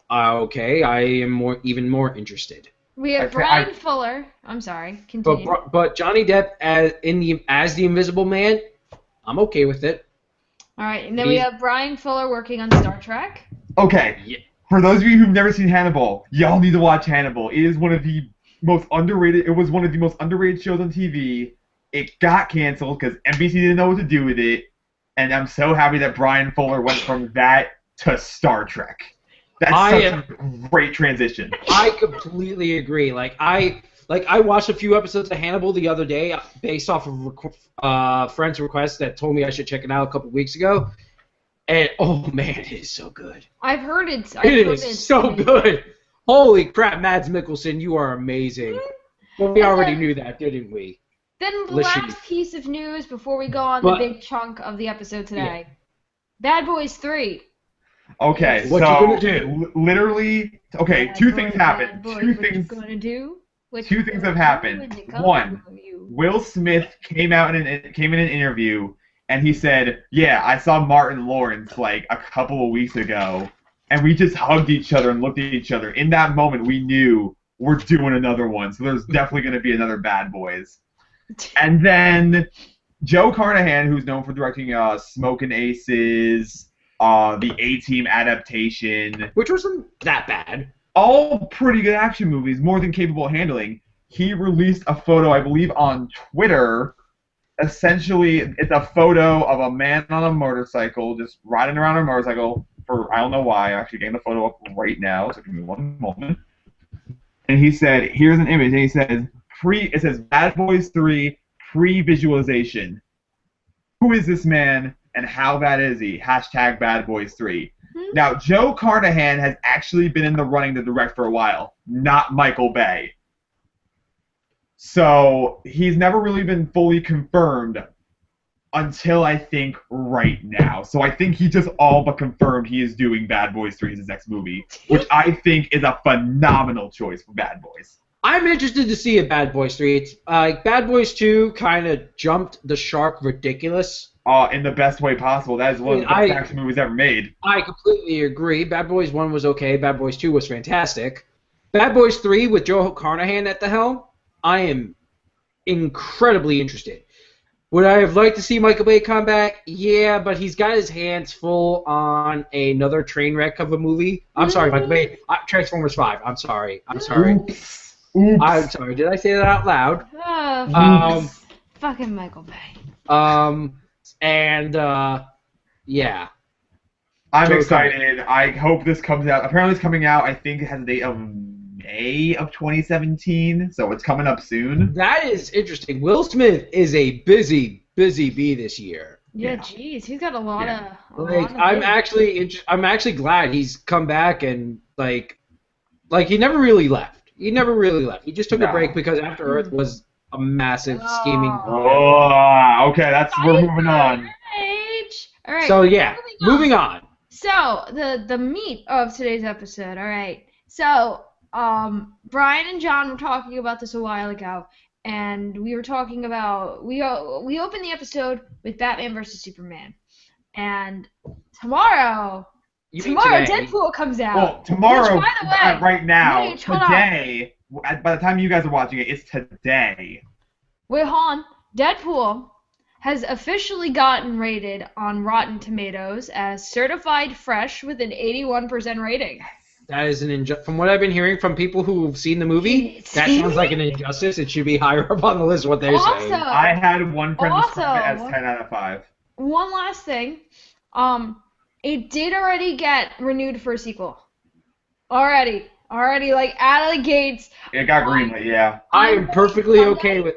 okay, I am even more interested. We have Brian Fuller. I'm sorry. Continue. But Johnny Depp as the Invisible Man, I'm okay with it. All right, and then we have Brian Fuller working on Star Trek. Okay. Yeah. For those of you who've never seen Hannibal, y'all need to watch Hannibal. It is one of the most underrated. It was one of the most underrated shows on TV. It got canceled because NBC didn't know what to do with it, and I'm so happy that Brian Fuller went from that to Star Trek. That's a great transition. I completely agree. I watched a few episodes of Hannibal the other day based off of friend's request that told me I should check it out a couple weeks ago. And, oh, man, it is so good. I've heard it. It is so good. Holy crap, Mads Mikkelsen, you are amazing. Well, we already knew that, didn't we? Then the last piece of news before we go on the big chunk of the episode today. Yeah. Bad Boys 3. Okay, what you gonna do? Literally, okay, two things happened. Two things have happened. One, Will Smith came in an interview and he said, "Yeah, I saw Martin Lawrence like a couple of weeks ago, and we just hugged each other and looked at each other. In that moment, we knew we're doing another one. So there's definitely gonna be another Bad Boys." And then Joe Carnahan, who's known for directing Smokin' Aces. The A-Team adaptation. Which wasn't that bad. All pretty good action movies, more than capable of handling. He released a photo, I believe, on Twitter. Essentially, it's a photo of a man on a motorcycle, just riding around on a motorcycle for, I don't know why. I'm actually getting the photo up right now, so give me one moment. And he said, here's an image, and he says, it says Bad Boys 3 pre-visualization. Who is this man? And how bad is he? Hashtag Bad Boys 3. Now, Joe Carnahan has actually been in the running to direct for a while, not Michael Bay. So he's never really been fully confirmed until I think right now. So I think he just all but confirmed he is doing Bad Boys 3 as his next movie, which I think is a phenomenal choice for Bad Boys. I'm interested to see a Bad Boys 3. It's, Bad Boys 2 kind of jumped the shark ridiculous. In the best way possible. That is one of the best action movies ever made. I completely agree. Bad Boys 1 was okay. Bad Boys 2 was fantastic. Bad Boys 3 with Joe Carnahan at the helm, I am incredibly interested. Would I have liked to see Michael Bay come back? Yeah, but he's got his hands full on another train wreck of a movie. I'm sorry, Michael Bay. Transformers 5. I'm sorry. Oops. I'm sorry. Did I say that out loud? Fucking Michael Bay. Yeah. I'm excited. I hope this comes out. Apparently it's coming out, I think it has a date of May of 2017, so it's coming up soon. That is interesting. Will Smith is a busy bee this year. Yeah, jeez, he's got a lot of. I'm actually glad he's come back and like he never really left. He He just took a break because After Earth was a massive scheming. Oh, okay, we're moving on. All right. So yeah, moving on. So the meat of today's episode. All right. So Brian and John were talking about this a while ago, and we were talking about we opened the episode with Batman versus Superman, and tomorrow Deadpool comes out. Well, tomorrow, which, by the way, right now, today. By the time you guys are watching it, it's today. Wait, hold on. Deadpool has officially gotten rated on Rotten Tomatoes as certified fresh with an 81% rating. That is from what I've been hearing from people who've seen the movie, that sounds like an injustice. It should be higher up on the list, what they're saying. I had one friend describe it as 10 out of 5. one last thing. It did already get renewed for a sequel. Already, like out of the gates. It got greenlit, yeah. I am perfectly okay with.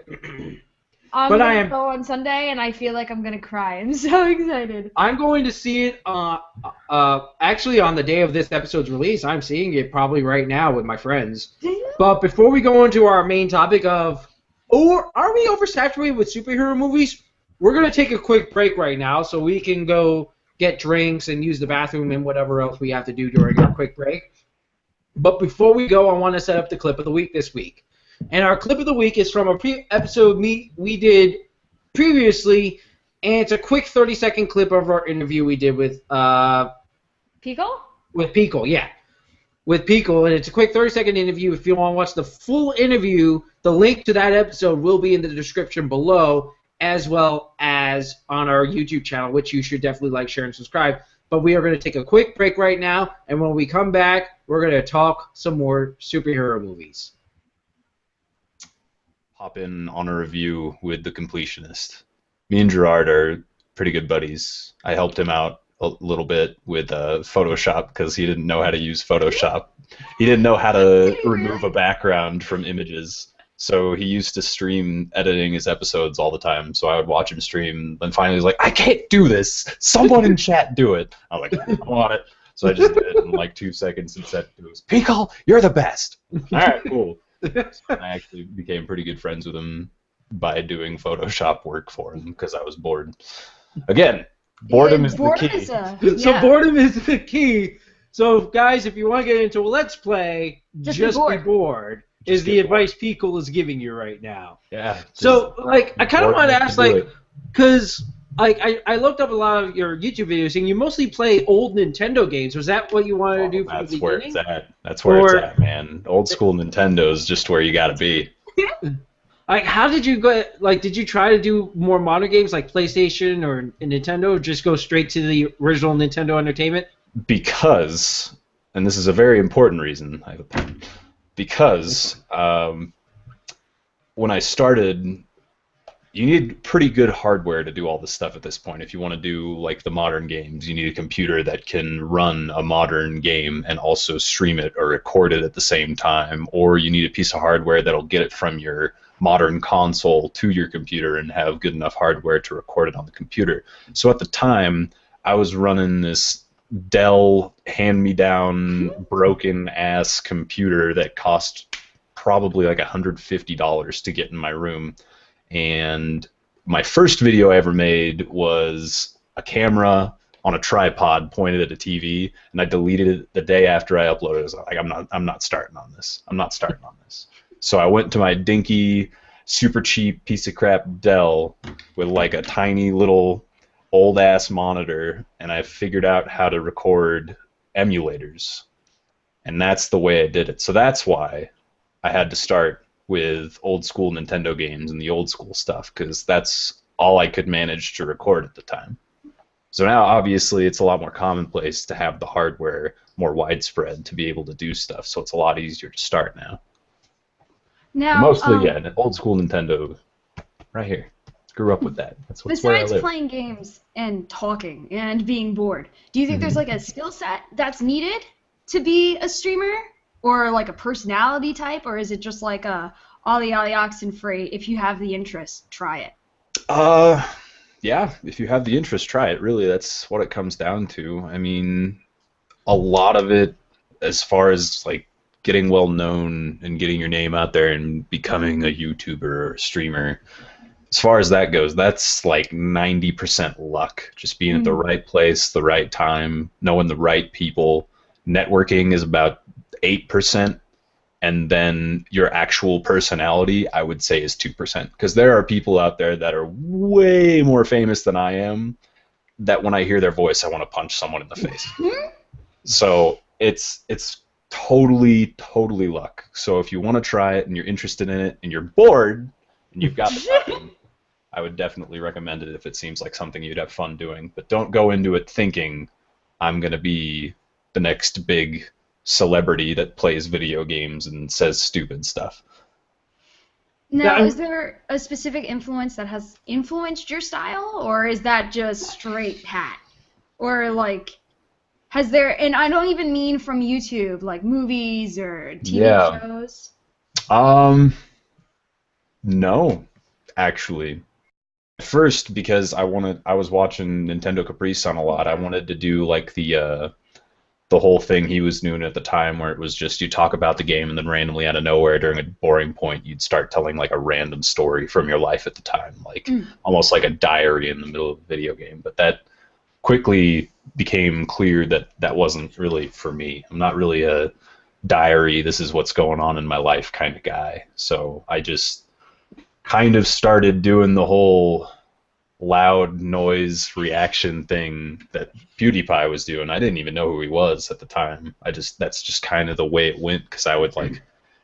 But I am go on Sunday, and I feel like I'm gonna cry. I'm so excited. I'm going to see it. Actually, on the day of this episode's release, I'm seeing it probably right now with my friends. But before we go into our main topic of, are we oversaturated with superhero movies? We're gonna take a quick break right now, so we can go get drinks and use the bathroom and whatever else we have to do during our quick break. But before we go, I want to set up the clip of the week this week. And our clip of the week is from a episode we did previously, and it's a quick 30-second clip of our interview we did with Pico? With Pico, yeah. With Pico, and it's a quick 30-second interview. If you want to watch the full interview, the link to that episode will be in the description below, as well as on our YouTube channel, which you should definitely like, share, and subscribe. But we are going to take a quick break right now, and when we come back, we're going to talk some more superhero movies. Hop in on a review with The Completionist. Me and Gerard are pretty good buddies. I helped him out a little bit with Photoshop because he didn't know how to use Photoshop. He didn't know how to remove a background from images. So he used to stream editing his episodes all the time. So I would watch him stream, and finally he's like, I can't do this. Someone in chat do it. I was like, I want it. So I just did it in like 2 seconds and said, Pico, you're the best. All right, cool. I actually became pretty good friends with him by doing Photoshop work for him because I was bored. Again, boredom is the key. So boredom is the key. So guys, if you want to get into a Let's Play, just be bored. Is the advice Pico is giving you right now. Yeah. So, like, I kind of want to ask, like, because, like, I looked up a lot of your YouTube videos, and you mostly play old Nintendo games. Was that what you wanted to do from the beginning? That's where it's at. That's where it's at, man. Old school Nintendo is just where you got to be. Like, how did you go, like, did you try to do more modern games like PlayStation or Nintendo, or just go straight to the original Nintendo Entertainment? Because, and this is a very important reason, I have a pen. Because when I started, you need pretty good hardware to do all this stuff at this point. If you want to do like the modern games, you need a computer that can run a modern game and also stream it or record it at the same time, or you need a piece of hardware that'll get it from your modern console to your computer and have good enough hardware to record it on the computer. So at the time, I was running this Dell hand-me-down broken-ass computer that cost probably like $150 to get in my room. And my first video I ever made was a camera on a tripod pointed at a TV, and I deleted it the day after I uploaded it. I was like, I'm not starting on this. I'm not starting on this. So I went to my dinky, super cheap piece of crap Dell with like a tiny little old-ass monitor, and I figured out how to record emulators. And that's the way I did it. So that's why I had to start with old-school Nintendo games and the old-school stuff, because that's all I could manage to record at the time. So now, obviously, it's a lot more commonplace to have the hardware more widespread to be able to do stuff, so it's a lot easier to start now. Now, mostly, yeah, old-school Nintendo, right here. Grew up with that. That's where I live. Besides playing games and talking and being bored, do you think there's like a skill set that's needed to be a streamer, or like a personality type, or is it just like a ollie oxen free? If you have the interest, try it. Yeah. If you have the interest, try it. Really, that's what it comes down to. I mean, a lot of it, as far as like getting well known and getting your name out there and becoming a YouTuber or a streamer. As far as that goes, that's like 90% luck. Just being at the right place, the right time, knowing the right people. Networking is about 8%, and then your actual personality, I would say, is 2%. Because there are people out there that are way more famous than I am, that when I hear their voice, I want to punch someone in the face. So it's totally luck. So if you want to try it and you're interested in it and you're bored and you've got the time, I would definitely recommend it if it seems like something you'd have fun doing. But don't go into it thinking, I'm going to be the next big celebrity that plays video games and says stupid stuff. Now, is there a specific influence that has influenced your style, or is that just straight Pat? Or, like, has there, and I don't even mean from YouTube, like movies or TV shows? No, actually. At first, because I was watching Nintendo Capri Sun a lot. I wanted to do like the whole thing he was doing at the time, where it was just you talk about the game and then randomly out of nowhere during a boring point you'd start telling like a random story from your life at the time, like almost like a diary in the middle of a video game. But that quickly became clear that that wasn't really for me. I'm not really a diary, this is what's going on in my life kind of guy. So I just kind of started doing the whole loud noise reaction thing that PewDiePie was doing. I didn't even know who he was at the time. That's just kind of the way it went, because I would like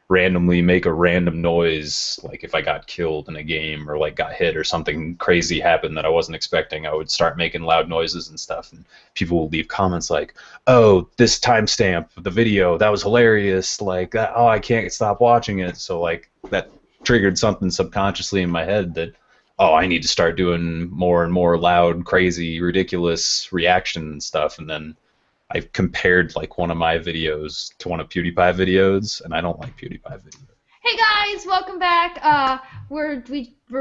randomly make a random noise, like if I got killed in a game or like got hit or something crazy happened that I wasn't expecting, I would start making loud noises and stuff, and people would leave comments like, "Oh, this timestamp the video, that was hilarious," like that, "Oh, I can't stop watching it." So like that triggered something subconsciously in my head that, oh, I need to start doing more and more loud, crazy, ridiculous reaction stuff. And then I compared like one of my videos to one of PewDiePie videos, and I don't like PewDiePie videos. Hey guys, welcome back. We're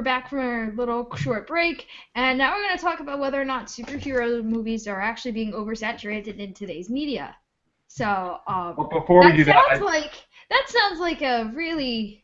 back from our little short break, and now we're going to talk about whether or not superhero movies are actually being oversaturated in today's media. So, but before we do that, that sounds like a really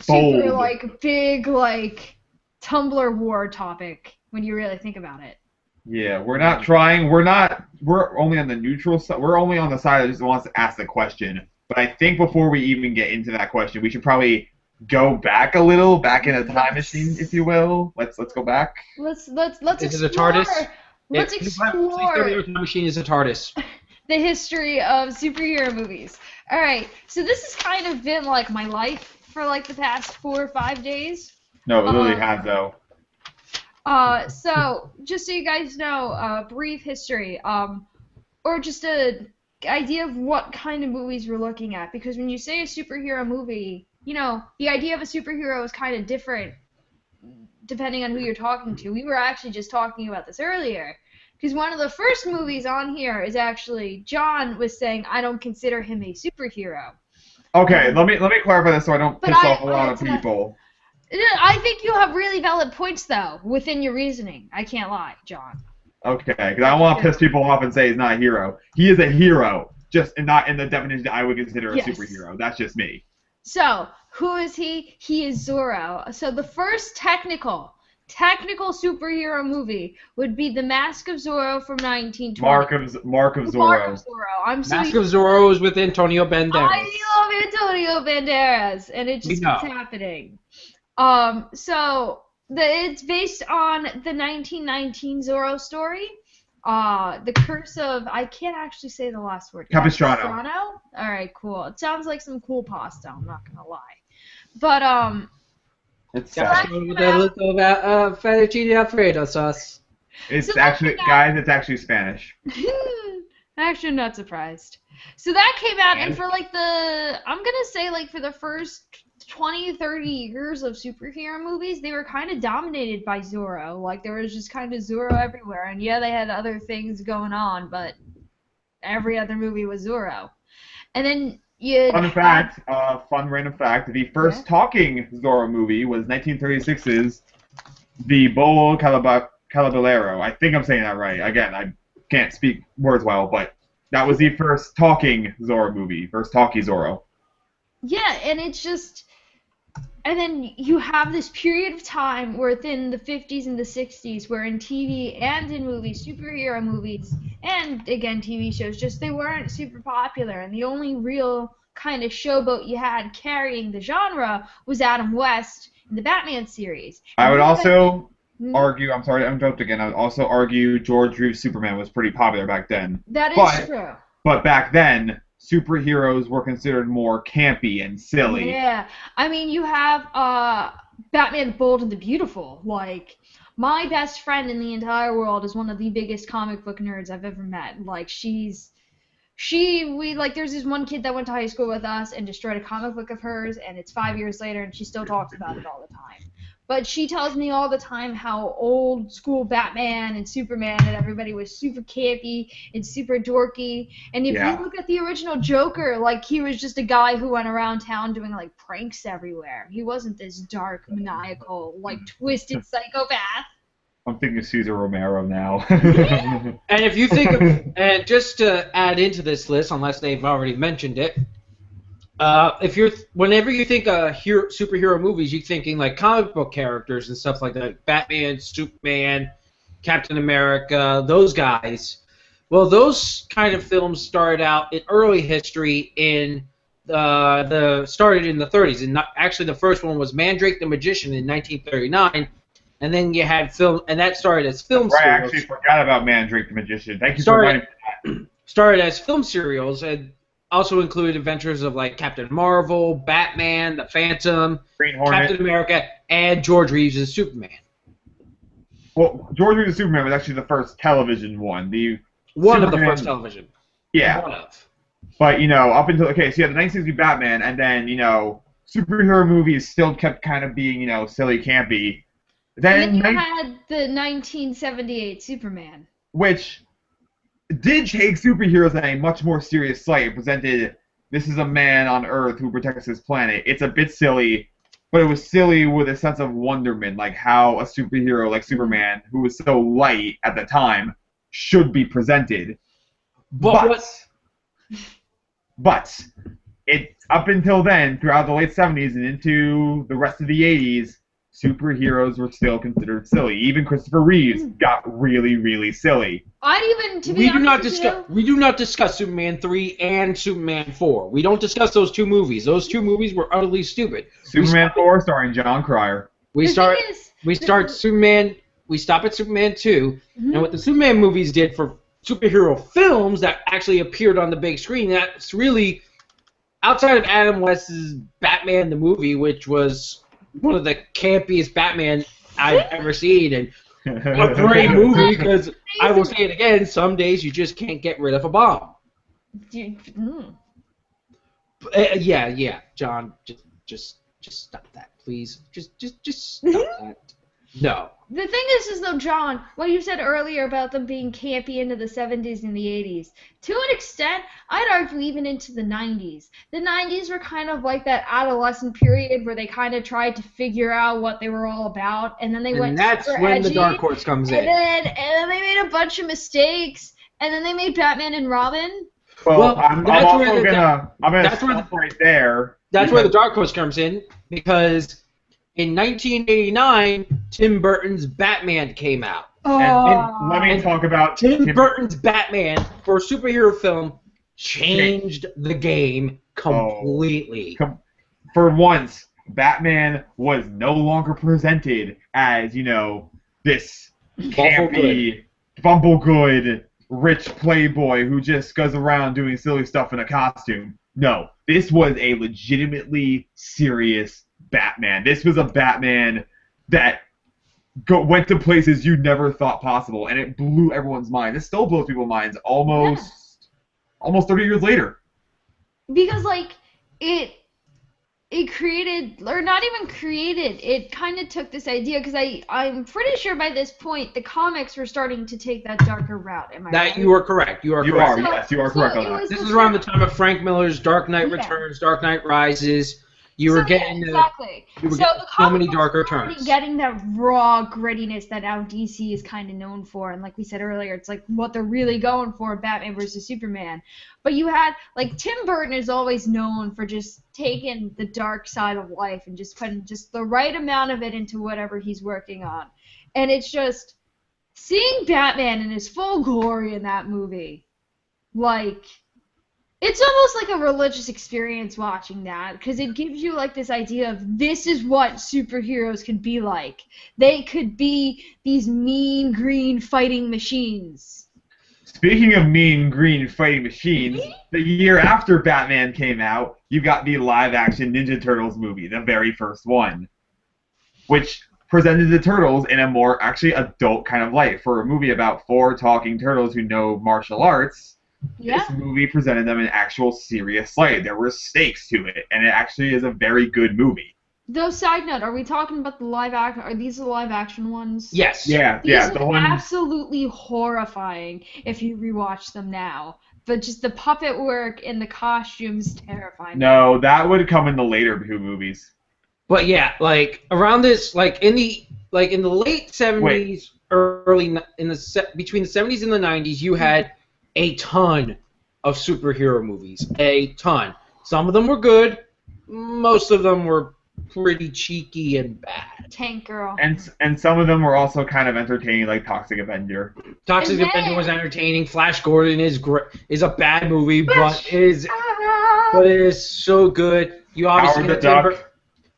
bold, super like big like Tumblr war topic when you really think about it. Yeah, we're not trying. We're only on the neutral side. We're only on the side that just wants to ask the question. But I think before we even get into that question, we should probably go back a little, back in a time machine, if you will. Let's go back. Let's Is it a explore. TARDIS? Let's explore. The time machine is a TARDIS. The history of superhero movies. All right, so this has kind of been like my life for like the past 4 or 5 days. No, it really has though. So just so you guys know, brief history, or just a idea of what kind of movies we're looking at. Because when you say a superhero movie, you know, the idea of a superhero is kind of different depending on who you're talking to. We were actually just talking about this earlier. Because one of the first movies on here is actually John was saying, I don't consider him a superhero. Okay, let me clarify this so I don't piss off a lot of people. I think you have really valid points, though, within your reasoning. I can't lie, John. Okay, because I don't want to piss people off and say he's not a hero. He is a hero, just not in the definition that I would consider a superhero. That's just me. So, who is he? He is Zorro. So the first technical superhero movie would be The Mask of Zorro from 1920. Mark of Zorro. Mark of Zorro. Mask of Zorro is with Antonio Banderas. I love Antonio Banderas, and it just keeps happening. So it's based on the 1919 Zorro story. The Curse of, I can't actually say the last word. Capistrano. All right, cool. It sounds like some cool pasta. I'm not gonna lie, but it's with a little fettuccine alfredo sauce. It's actually, guys, it's actually Spanish. Actually, not surprised. So that came out, and for like I'm gonna say like for the first 20, 30 years of superhero movies, they were kind of dominated by Zorro. Like, there was just kind of Zorro everywhere. And yeah, they had other things going on, but every other movie was Zorro. And then fun random fact, the first talking Zorro movie was 1936's The Bull Caballero. I think I'm saying that right. Again, I can't speak words well, but that was the first talking Zorro movie, first talkie Zorro. Yeah, and it's just... And then you have this period of time within the 50s and the 60s where in TV and in movies, superhero movies, and again TV shows, just they weren't super popular. And the only real kind of showboat you had carrying the genre was Adam West in the Batman series. I would also argue, I'm sorry to interrupt again, I would also argue George Reeves' Superman was pretty popular back then. That is true. But back then, superheroes were considered more campy and silly. Yeah, I mean, you have Batman the Bold and the Beautiful. Like, my best friend in the entire world is one of the biggest comic book nerds I've ever met. Like, she's there's this one kid that went to high school with us and destroyed a comic book of hers, and it's 5 years later, and she still talks about it all the time. But she tells me all the time how old school Batman and Superman and everybody was super campy and super dorky. And if you look at the original Joker, like, he was just a guy who went around town doing, like, pranks everywhere. He wasn't this dark, maniacal, like, twisted psychopath. I'm thinking of Cesar Romero now. And if you think of, and just to add into this list, unless they've already mentioned it, whenever you think of superhero movies, you're thinking like comic book characters and stuff like that, Batman, Superman, Captain America, those guys. Well, those kind of films started out in early history started in the 30s, and actually the first one was Mandrake the Magician in 1939, and then you had film, and that started as film serials. I actually forgot about Mandrake the Magician. Thank you for reminding me of that. Started as film serials, and also included adventures of like Captain Marvel, Batman, the Phantom, Green Hornet, Captain America, and George Reeves' Superman. Well, George Reeves' Superman was actually the first television one. One of the first television. Yeah. One of. But, up until, so you had the 1960 Batman, and then, superhero movies still kept kind of being, silly, campy. Then you had the 1978 Superman. Which did take superheroes in a much more serious light. It presented, this is a man on Earth who protects his planet. It's a bit silly, but it was silly with a sense of wonderment, like how a superhero like Superman, who was so light at the time, should be presented. But it up until then, throughout the late 70s and into the rest of the 80s, superheroes were still considered silly. Even Christopher Reeves got really, really silly. We do not discuss Superman 3 and Superman 4. We don't discuss those two movies. Those two movies were utterly stupid. Superman 4 starring John Cryer. We stop at Superman 2, and what the Superman movies did for superhero films that actually appeared on the big screen, that's really outside of Adam West's Batman the movie, which was one of the campiest Batman I've ever seen, and a great movie, because I will say it again, some days you just can't get rid of a bomb. Yeah, John, just stop that, please. Just stop that. No. The thing is though, John, what you said earlier about them being campy into the 70s and the 80s, to an extent, I'd argue even into the 90s. The 90s were kind of like that adolescent period where they kind of tried to figure out what they were all about, and then they went super edgy. And that's when the Dark Horse comes in. And then they made a bunch of mistakes, and then they made Batman and Robin. Well, I'm gonna stop right there. That's where the Dark Horse comes in, because in 1989, Tim Burton's Batman came out. And let me talk about Tim Burton's Batman for a superhero film changed the game completely. For once, Batman was no longer presented as, this campy, bumblegood, rich playboy who just goes around doing silly stuff in a costume. No, this was a legitimately serious Batman. This was a Batman that went to places you never thought possible, and it blew everyone's mind. It still blows people's minds almost 30 years later. Because, it created, or not even created, it kind of took this idea, because I'm pretty sure by this point the comics were starting to take that darker route. Am I right? You are correct. You are correct. Yes, you are correct on that. This is around the time of Frank Miller's Dark Knight Returns, Dark Knight Rises. You were getting so many darker turns. Getting that raw grittiness that now DC is kind of known for, and like we said earlier, it's like what they're really going for in Batman versus Superman. But you had, Tim Burton is always known for just taking the dark side of life and just putting just the right amount of it into whatever he's working on. And it's just seeing Batman in his full glory in that movie, it's almost like a religious experience watching that, because it gives you this idea of this is what superheroes could be like. They could be these mean green fighting machines. Speaking of mean green fighting machines, the year after Batman came out, you got the live-action Ninja Turtles movie, the very first one, which presented the Turtles in a more actually adult kind of light. For a movie about 4 talking turtles who know martial arts, Yeah. This movie presented them in actual serious light. There were stakes to it, and it actually is a very good movie. Though, side note, are we talking about the live action? Are these the live action ones? Yes. Yeah, These yeah. look The one. absolutely horrifying if you rewatch them now. But just the puppet work and the costumes terrify me. No, that would come in the later Who movies. But yeah, like around this, like in the late 70s, between the 70s and the 90s, you had a ton of superhero movies. A ton. Some of them were good. Most of them were pretty cheeky and bad. Tank Girl. And some of them were also kind of entertaining, like Toxic Avenger. Toxic Avenger was entertaining. Flash Gordon is a bad movie, but it is so good. You obviously Howard get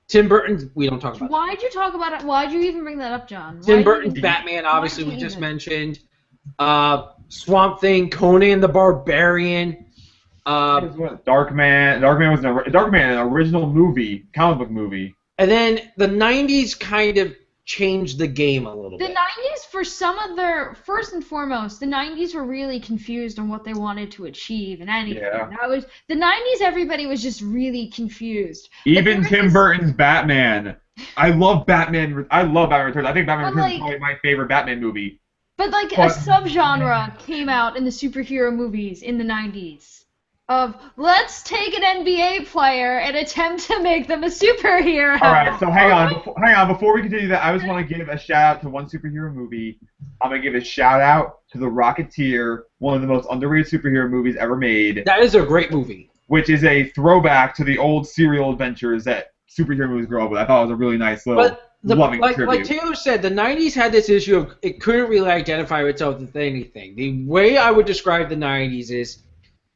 Tim Burton. We don't talk about. Why'd you talk about it? Why'd you even bring that up, John? Tim Burton's Batman, obviously we just mentioned. Swamp Thing, Conan the Barbarian. Darkman. Darkman, an original movie, comic book movie. And then the 90s kind of changed the game a little bit. The 90s, for some of their, first and foremost, the 90s were really confused on what they wanted to achieve and anything. Yeah. The 90s, everybody was just really confused. Even Tim Burton's Batman. I love Batman. I love Batman Returns. I think Batman Returns is probably my favorite Batman movie. But like a subgenre came out in the superhero movies in the 90s. Of let's take an NBA player and attempt to make them a superhero. All right, so hang on. Before we continue that, I just want to give a shout out to one superhero movie. I'm gonna give a shout out to The Rocketeer, one of the most underrated superhero movies ever made. That is a great movie. Which is a throwback to the old serial adventures that superhero movies grew up with. I thought it was a really nice little loving tribute. Like Taylor said, the 90s had this issue of it couldn't really identify itself with anything. The way I would describe the 90s is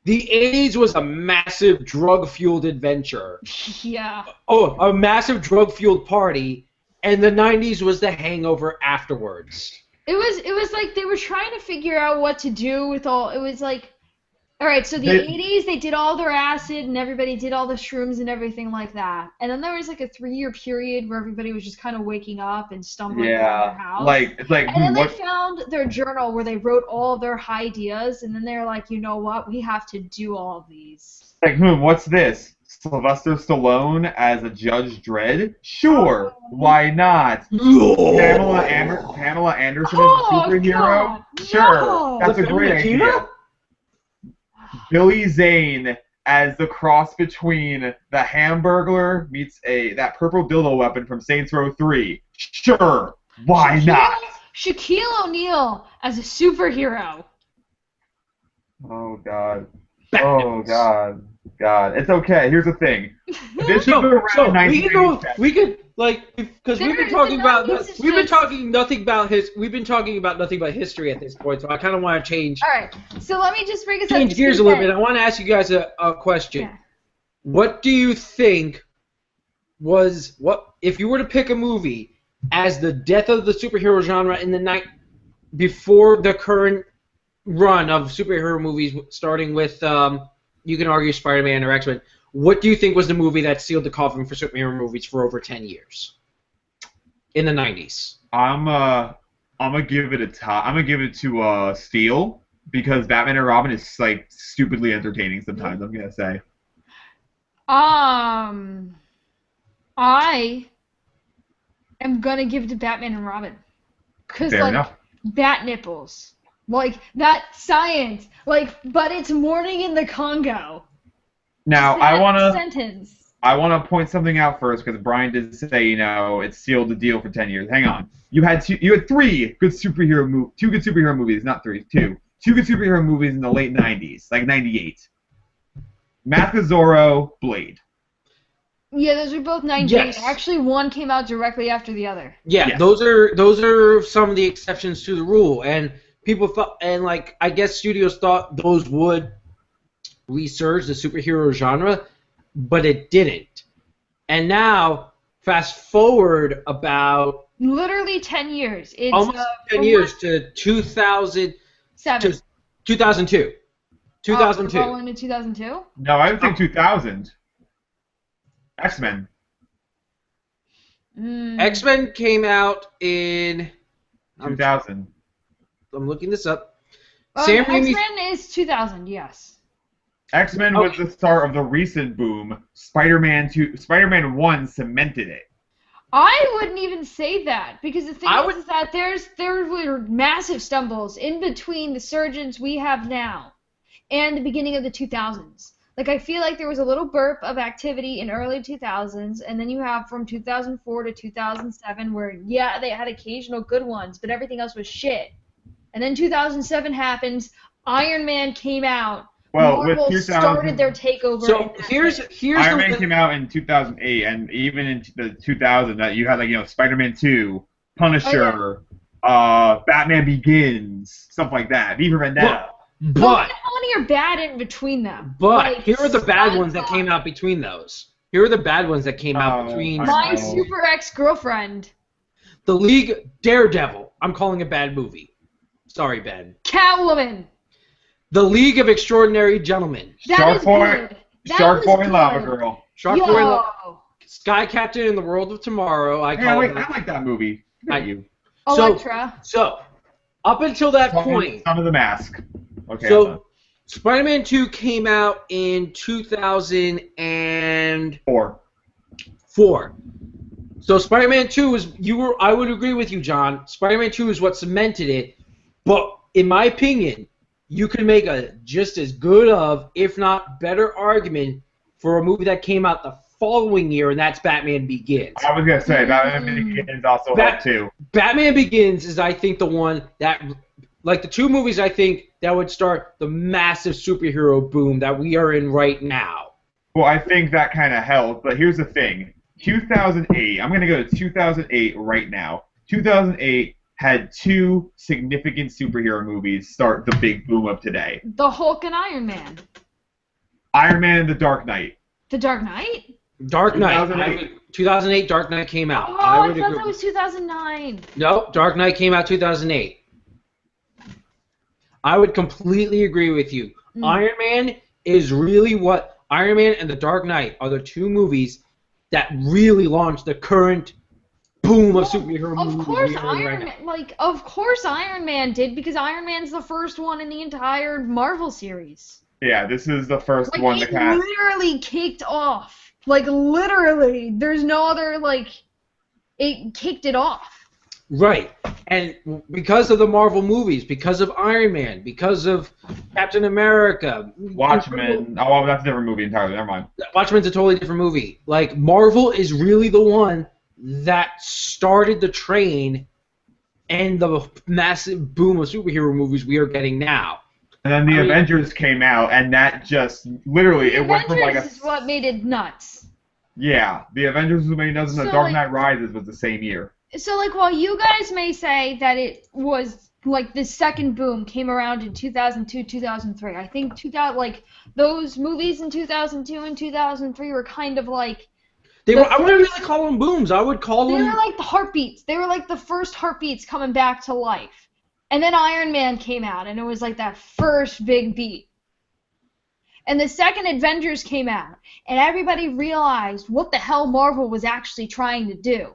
the 80s was a massive drug-fueled adventure. Yeah. Oh, a massive drug-fueled party, and the 90s was the hangover afterwards. It was like they were trying to figure out what to do with all. It was like, all right, so the 80s they did all their acid and everybody did all the shrooms and everything like that, and then there was like a 3-year period where everybody was just kind of waking up and stumbling around their house. And then they found their journal where they wrote all of their ideas, and then they're like, you know what, we have to do all of these. Like, what's this? Sylvester Stallone as a Judge Dredd? Sure, why not? Pamela Anderson as a superhero? God, sure, no. that's a great idea. Billy Zane as the cross between the Hamburglar meets that purple dildo weapon from Saints Row 3. Sure, why not? Shaquille O'Neal as a superhero. Oh, God. Oh, God. It's okay. Here's the thing. This is around we could because we've been talking about nothing about history at this point, so I kind of want to change. All right, so let me just bring us change gears a little bit. I want to ask you guys a question. Yeah. What do you think if you were to pick a movie as the death of the superhero genre in the night before the current run of superhero movies, starting with you can argue Spider-Man or X-Men. What do you think was the movie that sealed the coffin for superhero movies for over 10 years in the 90s? I'm gonna give it to Steel because Batman and Robin is like stupidly entertaining sometimes. I'm gonna say. I am gonna give it to Batman and Robin because bat nipples. Like, that science. Like, but it's morning in the Congo. Now, I want to point something out first, because Brian did say, it sealed the deal for 10 years. Hang on. You had two good superhero movies, not three, two. Two good superhero movies in the late 90s, like 98. Mask of Zorro, Blade. Yeah, those are both 98. Yes. Actually, one came out directly after the other. Yeah, yes. Those are some of the exceptions to the rule, and people thought, and I guess studios thought those would resurge the superhero genre, but it didn't. And now, fast forward about literally 10 years. It's almost 10 years to 2002. 2002. Rolling into 2002? No, I would think 2000. X-Men. X-Men came out in 2000. I'm looking this up. Sam Raimi. X-Men is 2000, yes. X-Men was the start of the recent boom. Spider-Man 1 cemented it. I wouldn't even say that, because the thing is that there were massive stumbles in between the surgeons we have now and the beginning of the 2000s. Like, I feel like there was a little burp of activity in early 2000s, and then you have from 2004 to 2007 where, yeah, they had occasional good ones, but everything else was shit. And then 2007 happens, Iron Man came out, Marvel started their takeover. So here's Iron Man came out in 2008, and even in the 2000, that you had Spider-Man 2, Punisher, Batman Begins, stuff like that, V for Vendetta. But how many are bad in between them? But here are the bad ones that came out between those. Here are the bad ones that came out between. My Super Ex-Girlfriend. The League, Daredevil. I'm calling a bad movie. Sorry, Ben. Catwoman. The League of Extraordinary Gentlemen. Shark Boy and Lava Girl. Shark Boy and Sky Captain in the World of Tomorrow. I like that movie. Elektra. So, up until that point. Son of the Mask. Okay. So, Spider-Man 2 came out in 2004. So Spider-Man 2 was I would agree with you, John. Spider-Man 2 is what cemented it. But in my opinion, you can make a just as good of, if not better, argument for a movie that came out the following year, and that's Batman Begins. I was gonna say Batman Begins also helped too. Batman Begins is, I think, the one that, like the two movies, I think that would start the massive superhero boom that we are in right now. Well, I think that kind of helped, but here's the thing: 2008. I'm gonna go to 2008 right now. 2008 had two significant superhero movies start the big boom of today. The Hulk and Iron Man. Iron Man and The Dark Knight. The Dark Knight? Dark Knight. 2008, Dark Knight came out. Oh, I thought that was 2009. No, Dark Knight came out 2008. I would completely agree with you. Iron Man is really what... Iron Man and The Dark Knight are the two movies that really launched the current boom of superhero movies. Of course Iron Man did, because Iron Man's the first one in the entire Marvel series. Yeah, this is the first one that kind of literally kicked off. Like, literally. There's no other, it kicked it off. Right. And because of the Marvel movies, because of Iron Man, because of Captain America. Watchmen. Oh, that's a different movie entirely. Never mind. Watchmen's a totally different movie. Like, Marvel is really the one that started the train and the massive boom of superhero movies we are getting now. And then the Avengers came out, and that just literally went from Avengers is what made it nuts. Yeah, the Avengers was made nuts, and the Dark Knight Rises was the same year. So, while you guys may say that it was the second boom came around in 2002, 2003, I think those movies in 2002 and 2003 were kind of I wouldn't really call them booms. I would call them... They were like the heartbeats. They were like the first heartbeats coming back to life. And then Iron Man came out, and it was like that first big beat. And the second Avengers came out, and everybody realized what the hell Marvel was actually trying to do.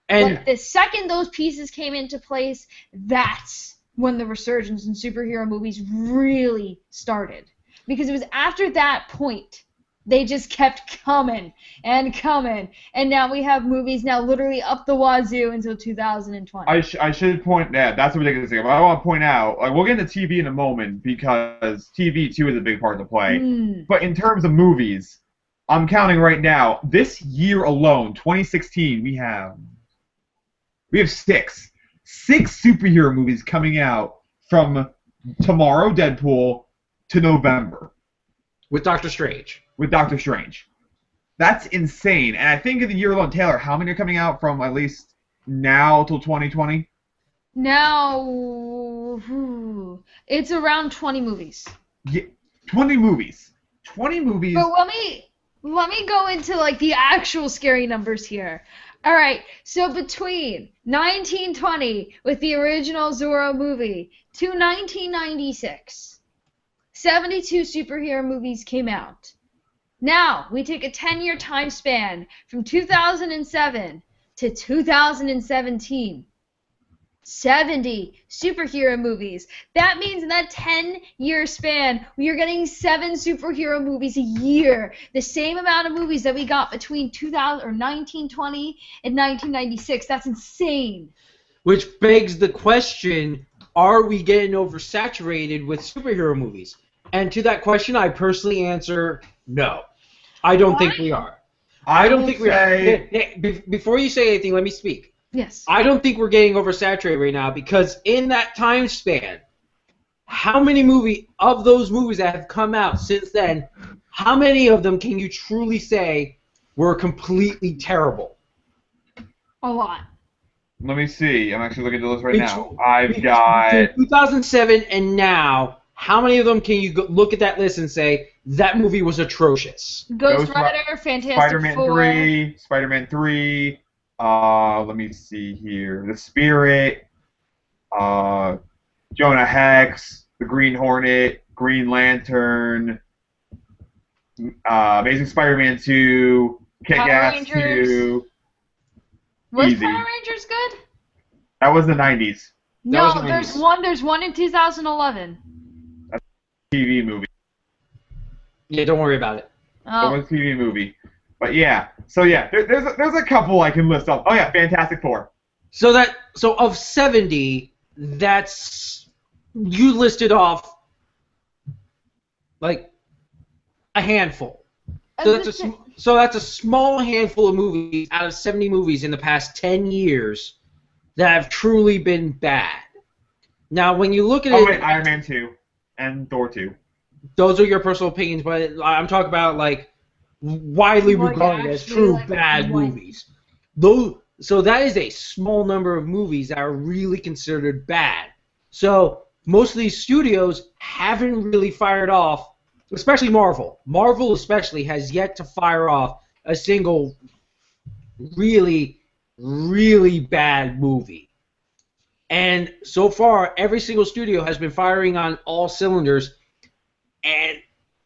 And the second those pieces came into place, that's when the resurgence in superhero movies really started. Because it was after that point... They just kept coming and coming, and now we have movies now literally up the wazoo until 2020. I should point out, that's a ridiculous thing, but I want to point out, we'll get into TV in a moment, because TV, too, is a big part to play. But in terms of movies, I'm counting right now, this year alone, 2016, we have 6 superhero movies coming out from tomorrow, Deadpool, to November. With Doctor Strange. That's insane. And I think in the year alone, Taylor, how many are coming out from at least now till 2020? Now, it's around 20 movies. Yeah, 20 movies. 20 movies. But let me go into the actual scary numbers here. All right, so between 1920 with the original Zorro movie to 1996, 72 superhero movies came out. Now, we take a 10-year time span from 2007 to 2017. 70 superhero movies. That means in that 10-year span, we are getting 7 superhero movies a year. The same amount of movies that we got between 1920 and 1996. That's insane. Which begs the question, are we getting oversaturated with superhero movies? And to that question, I personally answer no. I don't think we are. I don't think we are. Before you say anything, let me speak. Yes. I don't think we're getting oversaturated right now because in that time span, how many of those movies that have come out since then, how many of them can you truly say were completely terrible? A lot. Let me see. I'm actually looking at the list right now. I've got... 2007 and now, how many of them can you look at that list and say, that movie was atrocious? Ghost Rider, Fantastic Spider-Man Four. 3, Spider-Man 3, let me see here. The Spirit, Jonah Hex, The Green Hornet, Green Lantern, Amazing Spider-Man 2, Kick-Ass 2. Was Easy. Power Rangers good? That was the 90s. No, there's one in 2011. That's a TV movie. Yeah, don't worry about it. Oh. That was a TV movie. But yeah, so yeah, there's a couple I can list off. Oh yeah, Fantastic Four. So of 70, that's you listed off like a handful. So that's a small handful of movies out of 70 movies in the past 10 years that have truly been bad. Now, when you look at it, wait, Iron Man 2 and Thor 2. Those are your personal opinions, but I'm talking about like widely regarded as true bad movies. So that is a small number of movies that are really considered bad. So most of these studios haven't really fired off, especially Marvel. Marvel especially has yet to fire off a single really, really bad movie. And so far, every single studio has been firing on all cylinders. And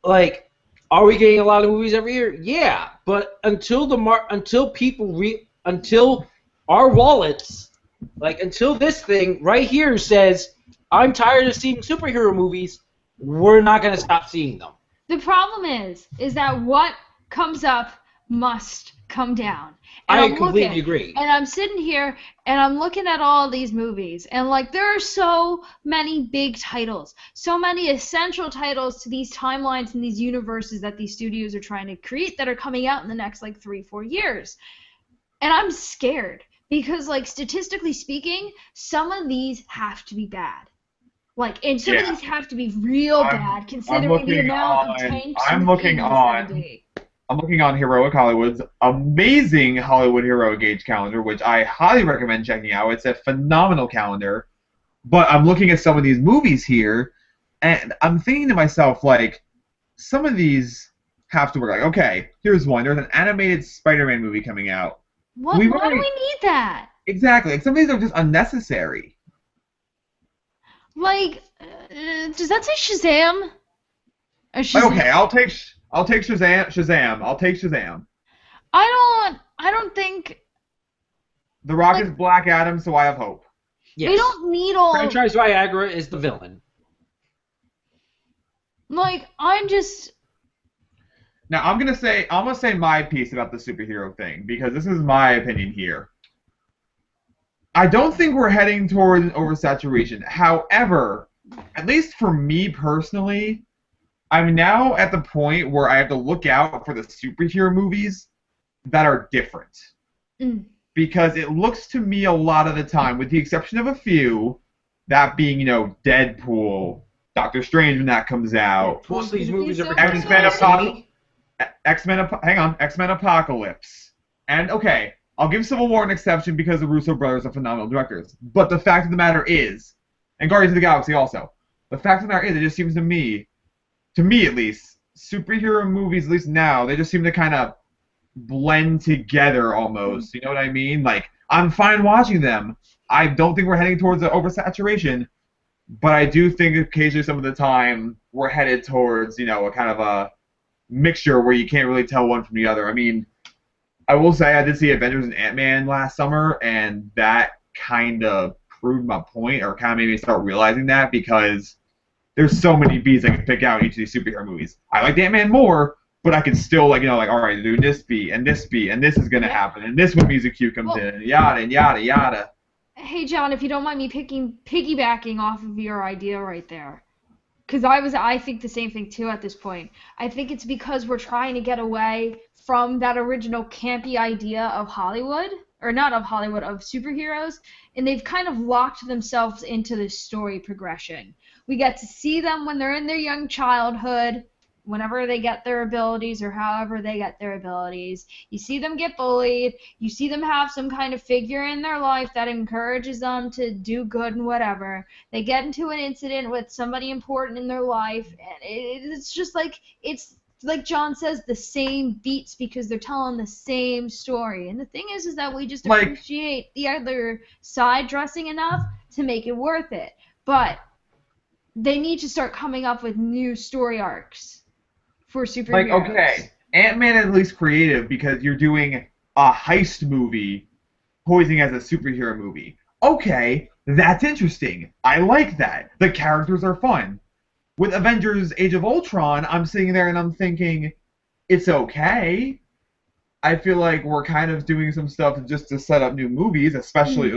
like, are we getting a lot of movies every year? Yeah, but until our wallets, like until this thing right here says, I'm tired of seeing superhero movies, we're not going to stop seeing them. The problem is that what comes up must come down. And I completely agree. And I'm sitting here and I'm looking at all these movies, and like there are so many big titles, so many essential titles to these timelines and these universes that these studios are trying to create that are coming out in the next like 3-4 years. And I'm scared because like statistically speaking, some of these have to be bad. Like, and some of these have to be real bad considering the amount of tanks. I'm looking on Heroic Hollywood's amazing Hollywood Hero Gauge calendar, which I highly recommend checking out. It's a phenomenal calendar. But I'm looking at some of these movies here, and I'm thinking to myself, like, some of these have to work. Like, okay, here's one. There's an animated Spider-Man movie coming out. Why do we need that? Exactly. Like, some of these are just unnecessary. Like, does that say Shazam? Or Shazam? Like, okay, I'll take Shazam. I'll take Shazam. I don't think The Rock is Black Adam, so I have hope. Yes. we don't need all. Franchise Viagra is the villain. Like, I'm just. Now I'm gonna say my piece about the superhero thing because this is my opinion here. I don't think we're heading towards an oversaturation. However, at least for me personally, I'm now at the point where I have to look out for the superhero movies that are different. Because it looks to me a lot of the time, with the exception of a few, that being, Deadpool, Doctor Strange when that comes out, Most of these movies are X-Men Apocalypse. And, okay, I'll give Civil War an exception because the Russo brothers are phenomenal directors. But the fact of the matter is, and Guardians of the Galaxy also, the fact of the matter is, it just seems to me at least, superhero movies, at least now, they just seem to kind of blend together almost. You know what I mean? Like, I'm fine watching them. I don't think we're heading towards an oversaturation, but I do think occasionally some of the time we're headed towards, a kind of a mixture where you can't really tell one from the other. I mean, I will say I did see Avengers and Ant-Man last summer, and that kind of proved my point, or kind of made me start realizing that, because there's so many beats I can pick out in each of these superhero movies. I like Ant-Man more, but I can still, like, all right, do this beat, and this is going to happen, and this when music cue comes in, and yada, and yada, yada. Hey, John, if you don't mind me piggybacking off of your idea right there, because I think the same thing, too, at this point. I think it's because we're trying to get away from that original campy idea of Hollywood, or not of Hollywood, of superheroes, and they've kind of locked themselves into this story progression. We get to see them when they're in their young childhood, whenever they get their abilities or however they get their abilities. You see them get bullied. You see them have some kind of figure in their life that encourages them to do good and whatever. They get into an incident with somebody important in their life, and it's just like, it's like John says, the same beats because they're telling the same story. And the thing is that we just appreciate the other side dressing enough to make it worth it. But they need to start coming up with new story arcs for superheroes. Like, okay, Ant-Man is at least creative because you're doing a heist movie posing as a superhero movie. Okay, that's interesting. I like that. The characters are fun. With Avengers Age of Ultron, I'm sitting there and I'm thinking, it's okay. I feel like we're kind of doing some stuff just to set up new movies, especially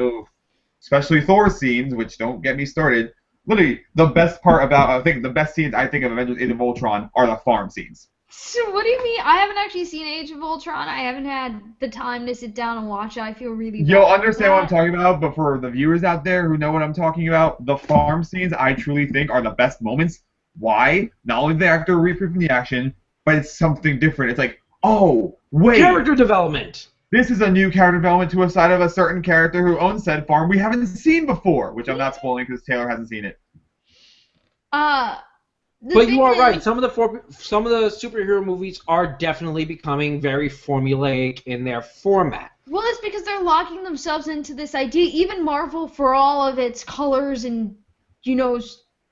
Thor scenes, which don't get me started. Literally, the best part about, the best scenes I think of Avengers Age of Ultron are the farm scenes. So what do you mean? I haven't actually seen Age of Ultron. I haven't had the time to sit down and watch it. I feel really bad. You'll understand what I'm talking about, but for the viewers out there who know what I'm talking about, the farm scenes I truly think are the best moments. Why? Not only the actor reprinting the action, but it's something different. It's like, oh, wait. Character development. This is a new character development to a side of a certain character who owns said farm we haven't seen before, which I'm not spoiling because Taylor hasn't seen it. But you are right. Some of the superhero movies are definitely becoming very formulaic in their format. Well, it's because they're locking themselves into this idea. Even Marvel, for all of its colors and,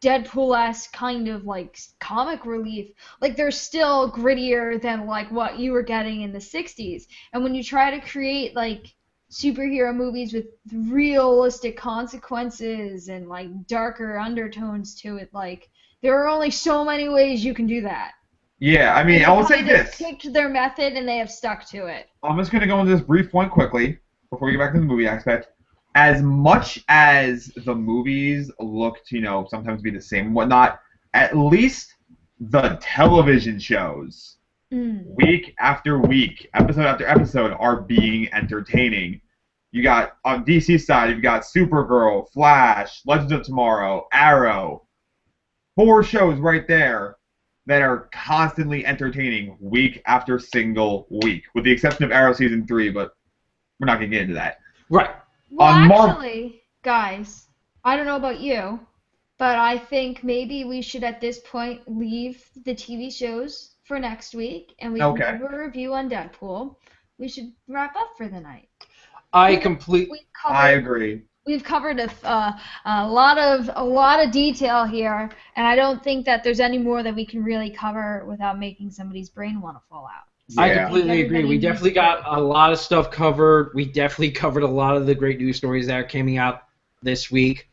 Deadpool-esque kind of, like, comic relief, like, they're still grittier than, like, what you were getting in the 60s. And when you try to create, like, superhero movies with realistic consequences and, like, darker undertones to it, like, there are only so many ways you can do that. Yeah, I mean, I will say this. They picked their method and they have stuck to it. I'm just going to go into this brief point quickly before we get back to the movie aspect. As much as the movies look to, sometimes be the same and whatnot, at least the television shows, week after week, episode after episode, are being entertaining. You got, on DC's side, you've got Supergirl, Flash, Legends of Tomorrow, Arrow. 4 shows right there that are constantly entertaining week after single week, with the exception of Arrow Season 3, but we're not going to get into that. Right. Well, actually, guys, I don't know about you, but I think maybe we should at this point leave the TV shows for next week, and we can give a review on Deadpool. We should wrap up for the night. I agree. We've covered a lot of detail here, and I don't think that there's any more that we can really cover without making somebody's brain want to fall out. Yeah. I completely agree. We definitely got a lot of stuff covered. We definitely covered a lot of the great news stories that are coming out this week.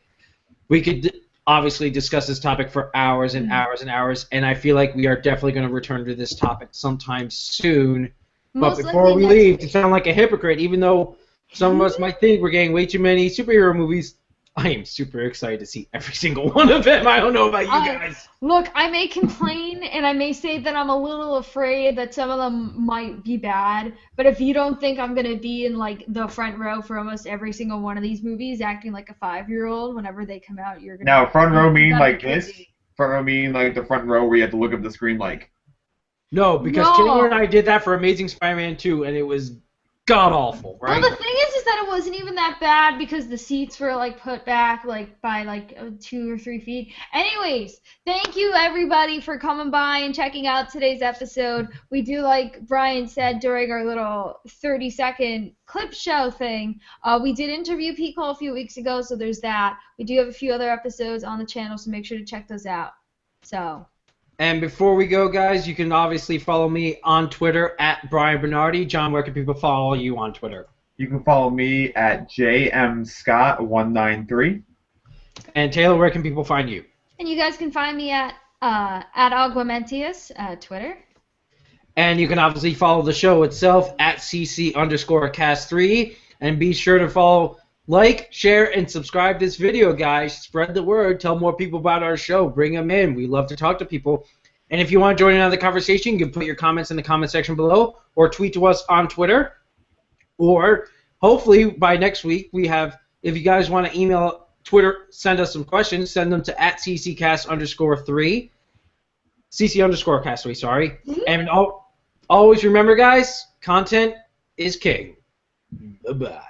We could obviously discuss this topic for hours and hours and hours, and I feel like we are definitely going to return to this topic sometime soon. But before we leave, to sound like a hypocrite, even though some of us might think we're getting way too many superhero movies, I am super excited to see every single one of them. I don't know about you guys. Look, I may complain, and I may say that I'm a little afraid that some of them might be bad, but if you don't think I'm going to be in, like, the front row for almost every single one of these movies, acting like a 5-year-old whenever they come out, you're going to... Now, front row mean like this? Front row mean like the front row where you have to look up the screen like... No, because Taylor and I did that for Amazing Spider-Man 2, and it was god-awful, right? Well, the thing is that it wasn't even that bad because the seats were, like, put back, like, by, like, 2 or 3 feet. Anyways, thank you, everybody, for coming by and checking out today's episode. We do, like Brian said during our little 30-second clip show thing, we did interview Pete Cole a few weeks ago, so there's that. We do have a few other episodes on the channel, so make sure to check those out. So... And before we go, guys, you can obviously follow me on Twitter at Brian Bernardi. John, where can people follow you on Twitter? You can follow me at jmscott193. And Taylor, where can people find you? And you guys can find me at Aguamentius Twitter. And you can obviously follow the show itself at CC_cast3. And be sure to follow, like, share, and subscribe this video, guys. Spread the word. Tell more people about our show. Bring them in. We love to talk to people. And if you want to join another conversation, you can put your comments in the comment section below or tweet to us on Twitter. Or hopefully by next week we have, if you guys want to email Twitter, send us some questions, send them to at CC_cast3. CC_cast3, sorry. Mm-hmm. And always remember, guys, content is king. Bye-bye.